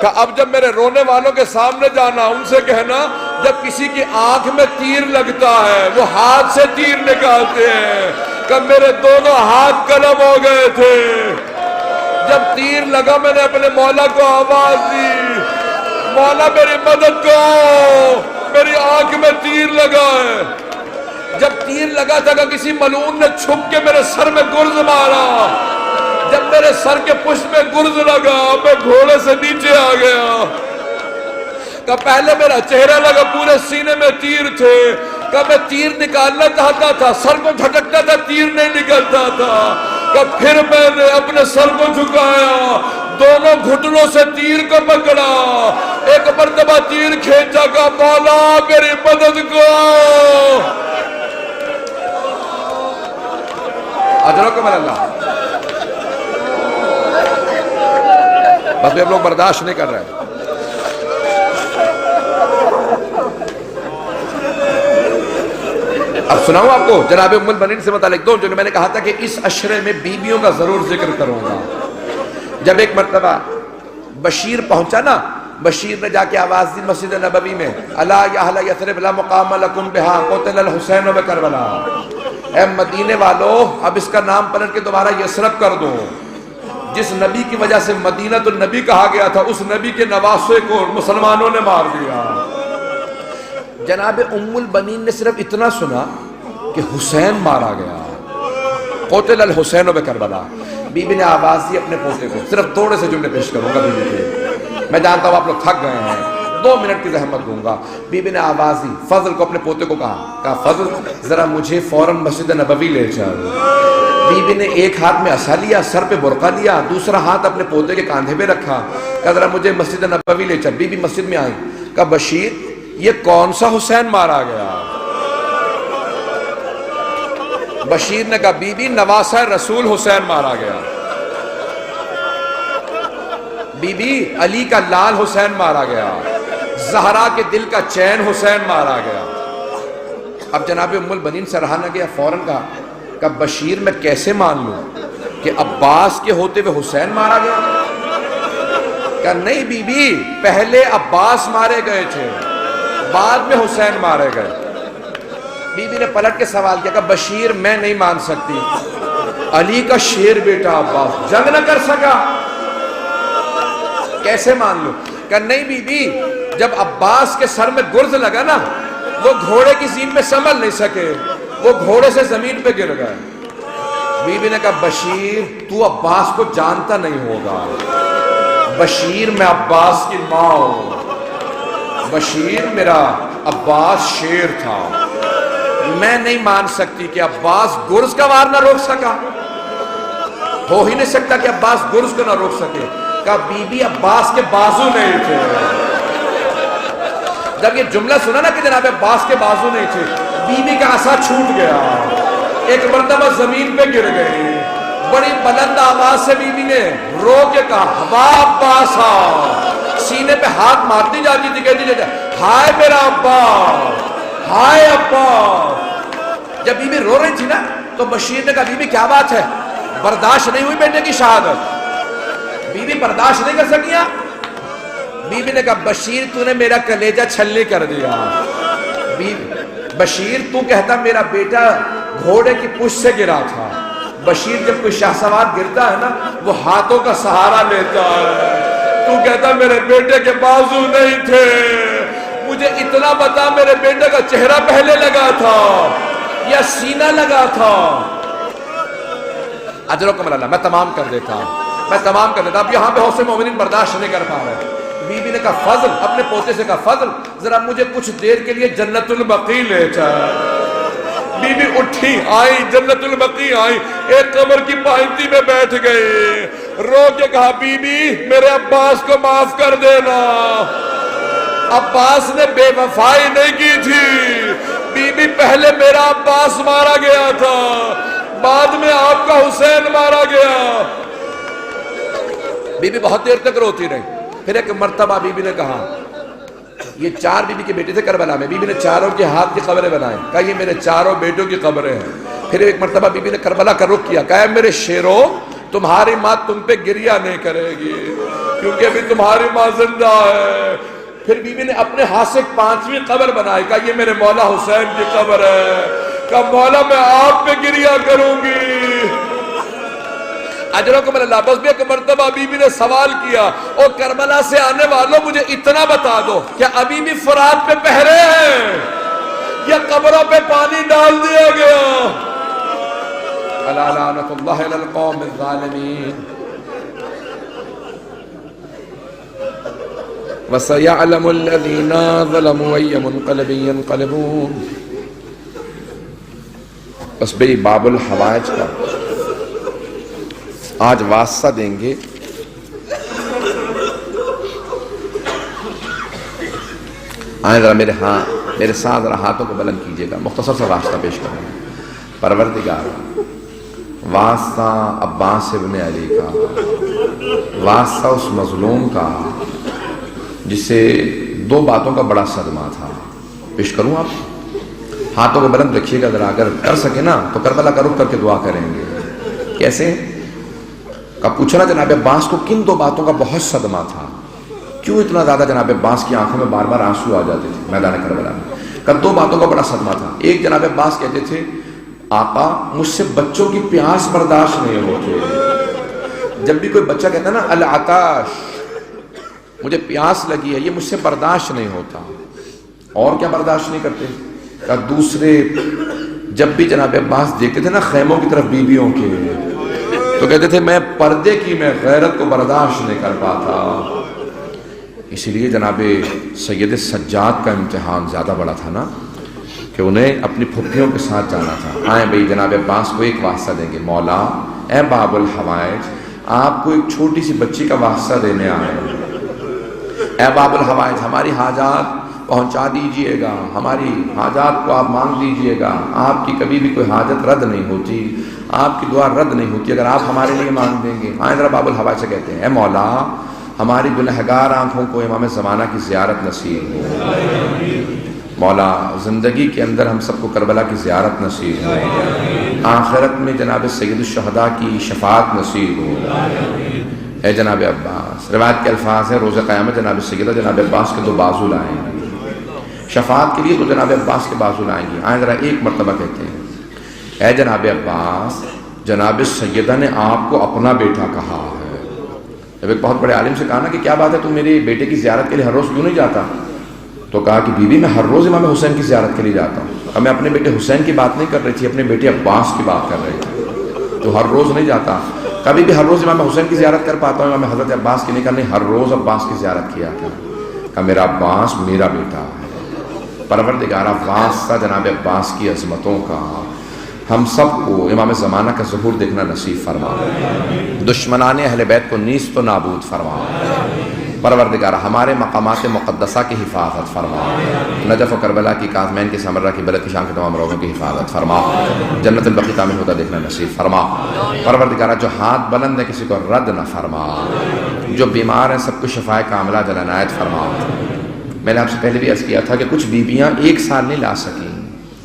کہا اب جب میرے رونے والوں کے سامنے جانا ان سے کہنا جب کسی کی آنکھ میں تیر لگتا ہے وہ ہاتھ سے تیر نکالتے ہیں، کہ میرے دونوں ہاتھ قلم ہو گئے تھے، جب تیر لگا میں نے اپنے مولا کو آواز دی، مولا میری مدد کرو، میری آنکھ میں تیر لگا ہے۔ جب تیر لگا تھا کہ کسی ملعون نے چھپ کے میرے سر میں گرز مارا، جب میرے سر کے پشت میں گرز لگا میں گھوڑے سے نیچے آ گیا، کہ پہلے میرا چہرہ لگا پورے سینے میں تیر تھے، کہ میں تیر نکالنا چاہتا تھا، سر کو جھٹکتا تھا تیر نہیں نکلتا تھا، کہ پھر میں نے اپنے سر کو جھکایا، دونوں گھٹنوں سے تیر کو پکڑا، ایک مرتبہ تیر کھینچا، کہ مولا میری مدد کرو۔ اجرکم اللہ۔ بس بھی ہم لوگ برداشت نہیں کر رہے ہیں۔ اب سناؤں آپ کو جناب ام البنین سے متعلق دو جو میں نے کہا تھا کہ اس عشرے میں بیویوں کا ضرور ذکر کروں گا۔ جب ایک مرتبہ بشیر پہنچا نا، بشیر نے جا کے آواز دی مسجد نبوی میں، الا یا اہل یثرب لا مقام لکم بہا قتل الحسین بکربلا، اے مدینے والو اب اس کا نام پلٹ کے دوبارہ یثرب کر دو، جس نبی کی وجہ سے مدینہ النبی کہا گیا تھا اس نبی کے نواسے کو مسلمانوں نے مار دیا۔ جناب ام البنین نے صرف اتنا سنا کہ حسین مارا گیا، قتل الحسین بکربلا، بی بی نے آواز دی اپنے پوتے کو، صرف تھوڑے سے جملے پیش کروں گا بی بی کے، میں جانتا ہوں آپ لوگ تھک گئے ہیں، 2 منٹ کی زحمت دوں گا۔ بی بی نے آواز دی، فضل کو اپنے پوتے کو کہا فضل ذرا مجھے فوراً مسجد نبوی لے چل۔ بی بی نے ایک ہاتھ میں عصا لیا، سر پہ برقع لیا، دوسرا ہاتھ اپنے پوتے کے کاندھے پہ رکھا، کہا ذرا مجھے مسجد نبوی لے چل۔ بی بی مسجد میں آئی، کہا بشیر یہ کون سا حسین مارا گیا؟ بشیر نے کہا بی بی نواسہ رسول حسین مارا گیا، بی بی علی کا لال حسین مارا گیا، زہرا کے دل کا چین حسین مارا گیا۔ اب جناب ام البنین سے رہا نہ گیا، فوراً کہا کہ بشیر میں کیسے مان لوں کہ عباس کے ہوتے ہوئے حسین مارا گیا؟ کہا نہیں بی بی، پہلے عباس مارے گئے تھے، بعد میں حسین مارے گئے۔ بی بی نے پلٹ کے سوال کیا کہ بشیر میں نہیں مان سکتی، علی کا شیر بیٹا عباس جنگ نہ کر سکا، کیسے مان لوں؟ کہ نہیں بی بی، جب عباس کے سر میں گرز لگا نا، وہ گھوڑے کی زین میں سنبھل نہیں سکے، وہ گھوڑے سے زمین پہ گر گئے۔ بی بی نے کہا بشیر تو عباس کو جانتا نہیں ہوگا، بشیر میں عباس کی ماں ہوں، بشیر میرا عباس شیر تھا، میں نہیں مان سکتی کہ عباس گرز کا وار نہ روک سکا، ہو ہی نہیں سکتا کہ عباس گرز کو نہ روک سکے۔ کہا بی بی عباس کے بازو نہیں تھے۔ جب یہ جملہ سنا نا کہ جناب عباس کے بازو نہیں تھے، بی بی کا عصا چھوٹ گیا، ایک مرتبہ زمین پہ گر گئی، بڑی بلند آواز سے بی بی نے رو کے کہا واہ عباسا، سینے پہ ہاتھ مارتی جاتی تھی، کہتی تھی ہائے میرا عباس، ہائے عباس۔ جب بی بی رو رہی تھی نا تو بشیر نے کہا بی بی کیا بات ہے، برداشت نہیں ہوئی بیٹے کی شہادت؟ بی بی برداشت نہیں کر سکیا؟ بی بی نے کہا بشیر تو نے میرا کلیجہ چھلنی کر دیا، بشیر تو کہتا میرا بیٹا گھوڑے کی پشت سے گرا تھا، بشیر جب کوئی شاہ سوار گرتا ہے نا وہ ہاتھوں کا سہارا لیتا ہے، تو کہتا میرے بیٹے کے بازو نہیں تھے، مجھے اتنا بتا میرے بیٹے کا چہرہ پہلے لگا تھا یا سینہ لگا تھا؟ اجرکم اللہ، میں تمام کر دیتا ہوں، اب یہاں پہ حوصلہ مومنین برداشت نہیں کر پا رہے۔ بی بی نے کہا فضل، اپنے پوتے سے کہا فضل ذرا مجھے کچھ دیر کے لیے جنت البقیع لے جا۔ بی بی اٹھی، آئی جنت البقیع آئی، ایک قبر کی پائنتی میں بیٹھ گئی، رو کے کہا بی بی میرے عباس کو معاف کر دینا، عباس نے بے وفائی نہیں کی تھی، بی بی پہلے میرا عباس مارا گیا تھا، بعد میں آپ کا حسین مارا گیا۔ بی بی بہت دیر تک روتی رہی، پھر ایک مرتبہ بی بی نے کہا، یہ چار بی بی کے بیٹے تھے کربلا میں، بی بی نے چاروں کے ہاتھ کی قبریں بنائیں، کہا یہ میرے چاروں بیٹوں کی قبریں ہیں۔ پھر ایک مرتبہ بی بی نے کربلا کا رخ کیا، کہا میرے شیروں تمہاری ماں تم پہ گریہ نہیں کرے گی کیونکہ ابھی تمہاری ماں زندہ ہے۔ پھر بی بی نے اپنے ہاتھ سے ایک پانچویں قبر بنائی، کہا یہ میرے مولا حسین کی قبر ہے، کہا مولا میں آپ پہ گریہ کروں گی۔ اجرکم اللہ، بس بھی ایک مرتبہ بی بی نے سوال کیا، اور کربلا سے آنے والوں مجھے اتنا بتا دو کیا ابھی بھی فرات پہ پہرے ہیں یا قبروں پہ پانی ڈال دیا گیا؟ الا لعنۃ اللہ علی القوم الظالمین وسيعلم الذين ظلموا أي منقلب ينقلبون۔ بس بھئی باب الحوائج کا آج واسطہ دیں گے۔ آئیں ذرا میرے ساتھ ذرا ہاتھوں کو بلند کیجئے گا، مختصر سا واسطہ پیش کریں گے۔ پروردگار، واسطہ عباس ابن علی کا، واسطہ اس مظلوم کا جسے دو باتوں کا بڑا صدمہ تھا، پیش کروں آپ؟ ہاتھوں کو بلند رکھیے گا ذرا، اگر کر سکے نا تو کربلا کا رخ کر کے دعا کریں گے۔ کیسے؟ کا پوچھنا جناب عباس کو کن دو باتوں کا بہت صدمہ تھا، کیوں اتنا زیادہ جناب عباس کی آنکھوں میں بار بار آنسو آ جاتے تھے میدان کربلا میں؟ کا دو باتوں کا بڑا صدمہ تھا۔ ایک جناب عباس کہتے تھے آقا مجھ سے بچوں کی پیاس برداشت نہیں ہوتی، جب بھی کوئی بچہ کہتا ہے نا العطاش، مجھے پیاس لگی ہے، یہ مجھ سے برداشت نہیں ہوتا۔ اور کیا برداشت نہیں کرتے؟ کہ دوسرے جب بھی جناب عباس دیکھتے تھے نا خیموں کی طرف بیویوں کے، تو کہتے تھے میں پردے کی میں غیرت کو برداشت نہیں کر پاتا۔ اسی لیے جناب سید سجاد کا امتحان زیادہ بڑا تھا نا، کہ انہیں اپنی پھپھیوں کے ساتھ جانا تھا۔ آئیں بھئی جناب عباس کو ایک واسطہ دیں گے، مولا اے باب الحوائج آپ کو ایک چھوٹی سی بچی کا واسطہ دینے آئے، اے باب الحوائج ہماری حاجات پہنچا دیجئے گا، ہماری حاجات کو آپ مانگ لیجئے گا، آپ کی کبھی بھی کوئی حاجت رد نہیں ہوتی، آپ کی دعا رد نہیں ہوتی اگر آپ ہمارے لیے مانگ دیں گے۔ آئیں ذرا باب الحوائج سے کہتے ہیں اے مولا ہماری گنہگار آنکھوں کو امام زمانہ کی زیارت نصیب ہو، مولا زندگی کے اندر ہم سب کو کربلا کی زیارت نصیب ہو، آخرت میں جناب سید الشہداء کی شفاعت نصیب ہو۔ اے جناب عباس، روایت کے الفاظ ہیں روز قیامت جناب سیدہ جناب عباس کے 2 بازو لائیں گے، شفاعت کے لیے تو جناب عباس کے بازو لائیں گے۔ آئیں ذرا ایک مرتبہ کہتے ہیں اے جناب عباس جناب سیدہ نے آپ کو اپنا بیٹا کہا ہے۔ جب ایک بہت بڑے عالم سے کہا نا کہ کیا بات ہے تم میرے بیٹے کی زیارت کے لیے ہر روز کیوں نہیں جاتا، تو کہا کہ بی بی میں ہر روز امام حسین کی زیارت کے لیے جاتا ہوں۔ اب میں اپنے بیٹے حسین کی بات نہیں کر رہی تھی، اپنے بیٹے عباس کی بات کر رہی تھی، تو ہر روز نہیں جاتا، کبھی بھی ہر روز امام حسین کی زیارت کر پاتا ہوں، امام حضرت عباس کی نہیں کرنی، ہر روز عباس کی زیارت کیا تھا۔ کہا میرا عباس میرا بیٹا ہے۔ پروردگارہ واسطہ جناب عباس کی عظمتوں کا ہم سب کو امام زمانہ کا ظہور دیکھنا نصیب فرما، دشمنان اہل بیت کو نیست و نابود فرما، پروردگارہ ہمارے مقامات مقدسہ کی حفاظت فرما، نجف و کربلا کی، کاظمین کی، سمرہ کی، بلد کی شام کے تمام روزوں کی حفاظت فرما، جنت البقیع تعمیر ہوتا دیکھنا نصیب فرما، پروردگارہ جو ہاتھ بلند ہے کسی کو رد نہ فرما، جو بیمار ہیں سب کو شفائے کاملہ جل عنایت فرما۔ میں نے آپ سے پہلے بھی عرض کیا تھا کہ کچھ بیویاں 1 سال نہیں لا سکیں،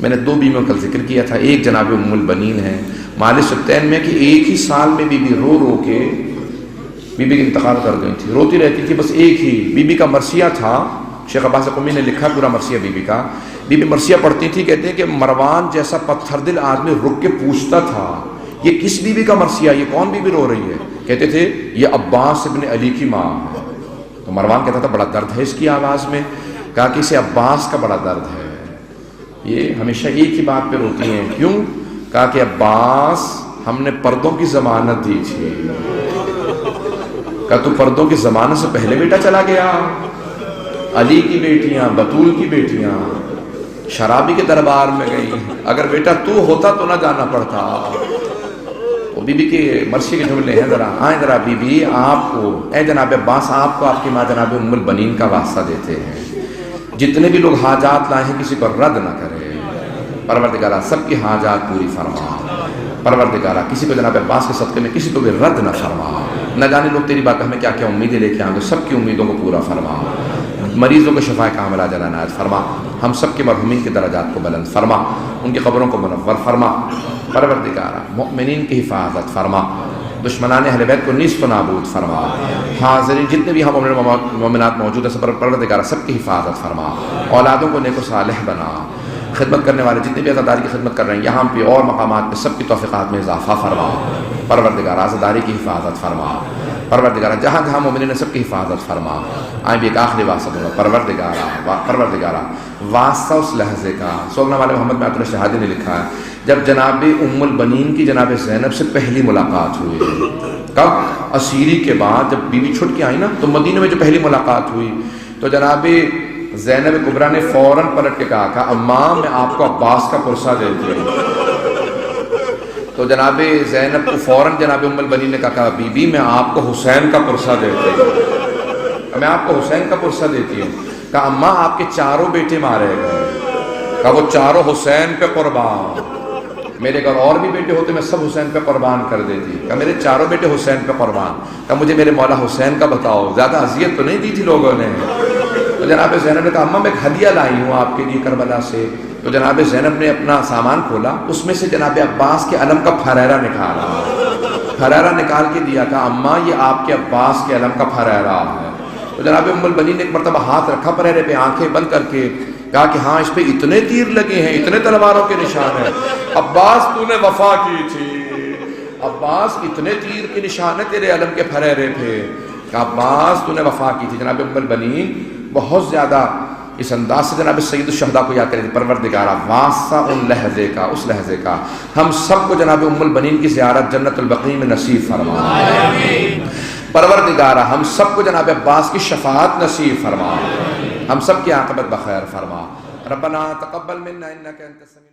میں نے 2 بیویوں کا ذکر کیا تھا، ایک جناب ام البنین ہے مال سبتین میں کہ 1 ہی سال میں بی رو رو کے بی بی انتقال کر گئی تھی، روتی رہتی تھی بس ایک ہی بی بی کا مرثیہ تھا۔ شیخ عباس قمی نے لکھا پورا مرثیہ بی بی کا، بی بی مرثیہ پڑھتی تھی، کہتے ہیں کہ مروان جیسا پتھر دل آدمی رک کے پوچھتا تھا یہ کس بی بی کا مرثیہ، یہ کون بی بی رو رہی ہے، کہتے تھے یہ عباس ابن علی کی ماں ہے۔ تو مروان کہتا تھا بڑا درد ہے اس کی آواز میں، کہا کہ اسے عباس کا بڑا درد ہے، یہ ہمیشہ ایک ہی بات پہ روتی ہیں، کیوں؟ کہا کہ عباس ہم نے پردوں کی ضمانت دی تھی۔ کہا تو پردوں کی ضمانت سے پہلے بیٹا چلا گیا، علی کی بیٹیاں، بطول کی بیٹیاں شرابی کے دربار میں گئی، اگر بیٹا تو ہوتا تو نہ جانا پڑتا۔ وہ بی بی کے مرثیے کے جملے ہیں، ذرا آئیں ذرا بی بی آپ کو اے جناب عباس آپ کو آپ کی ماں جناب ام البنین کا واسطہ دیتے ہیں، جتنے بھی لوگ حاجات لائے ہیں کسی کو رد نہ کرے، پروردگارہ سب کی حاجات پوری فرما، پروردگارہ کسی کو جناب عباس کے صدقے میں کسی کو بھی رد نہ فرما، نہ جانے لوگ تیری بات ہمیں کیا کیا امیدیں لے کے آئیں گے، سب کی امیدوں کو پورا فرما، مریضوں کو شفائے کاملہ جل عنایت فرما، ہم سب کے مرحومین کے درجات کو بلند فرما، ان کی قبروں کو منور فرما، پروردگارہ مؤمنین کی حفاظت فرما، دشمنان اہل بیت کو نیست و نابود فرما، حاضرین جتنے بھی ہم مومنات موجود ہیں پروردگارہ سب کی حفاظت فرما، اولادوں کو نیک و صالح بنا، خدمت کرنے والے جتنے بھی عزاداری کی خدمت کر رہے ہیں یہاں پہ اور مقامات پہ سب کی توفیقات میں اضافہ فرما، پروردگارہ عزاداری کی حفاظت فرما، پروردگارہ جہاں جہاں مومنین نے سب کی حفاظت فرما۔ آئیں بھی ایک آخری واسطہ دوں گا، پروردگارہ واسطہ اس لحظے کا سوگنا والے محمد میں عطر شہادی نے لکھا ہے جب جناب ام البنین کی جناب زینب سے پہلی ملاقات ہوئی، کب؟ اسیری کے بعد جب بی بی چھٹ کے آئی نا تو مدینہ میں جو پہلی ملاقات ہوئی تو جناب زینب کبریٰ نے فوراً پلٹ کے کہا اماں میں آپ کو عباس کا پرسہ دیتی ہوں، تو جناب زینب کو فوراً جناب ام البنین نے کہا بی بی میں آپ کو حسین کا پرسہ دیتی ہوں، میں آپ کو حسین کا پرسہ دیتی ہوں۔ کہا اماں آپ کے 4 بیٹے مارے گئے، کہا وہ 4 حسین پہ قربان، میرے گھر اور بھی بیٹے ہوتے میں سب حسین پہ قربان کر دیتی، کہا میرے 4 بیٹے حسین پہ قربان، کہا مجھے میرے مولا حسین کا بتاؤ، زیادہ اذیت تو نہیں دی تھی لوگوں نے؟ تو جناب زینب نے کہا اماں میں ایک ہدیہ لائی ہوں آپ کے لیے کربلا سے، تو جناب زینب نے اپنا سامان کھولا، اس میں سے جناب عباس کے علم کا پھریرا نکالا، پھریرا نکال کے دیا، کہا اماں یہ آپ کے عباس کے علم کا پھریرا ہے۔ تو جناب ام البنین نے ایک مرتبہ ہاتھ رکھا پھریرے پہ، آنکھیں بند کر کے کہا کہ ہاں اس پہ اتنے تیر لگے ہیں، اتنے تلواروں کے نشان ہیں، عباس تو نے وفا کی تھی، عباس اتنے تیر کے نشان ہیں تیرے علم کے پھریرے پہ، کہا عباس تو نے وفا کی تھی۔ جناب ام البنین بہت زیادہ اس انداز سے جناب سید الشہداء کو یاد کریں، پروردگارہ واسطہ ان لحظے کا، اس لحظے کا ہم سب کو جناب ام البنین کی زیارت جنت البقیع میں نصیب فرما، پروردگارہ ہم سب کو جناب عباس کی شفاعت نصیب فرما، ہم سب کی عاقبت بخیر فرما۔ ربنا تقبل منا انك انت السميع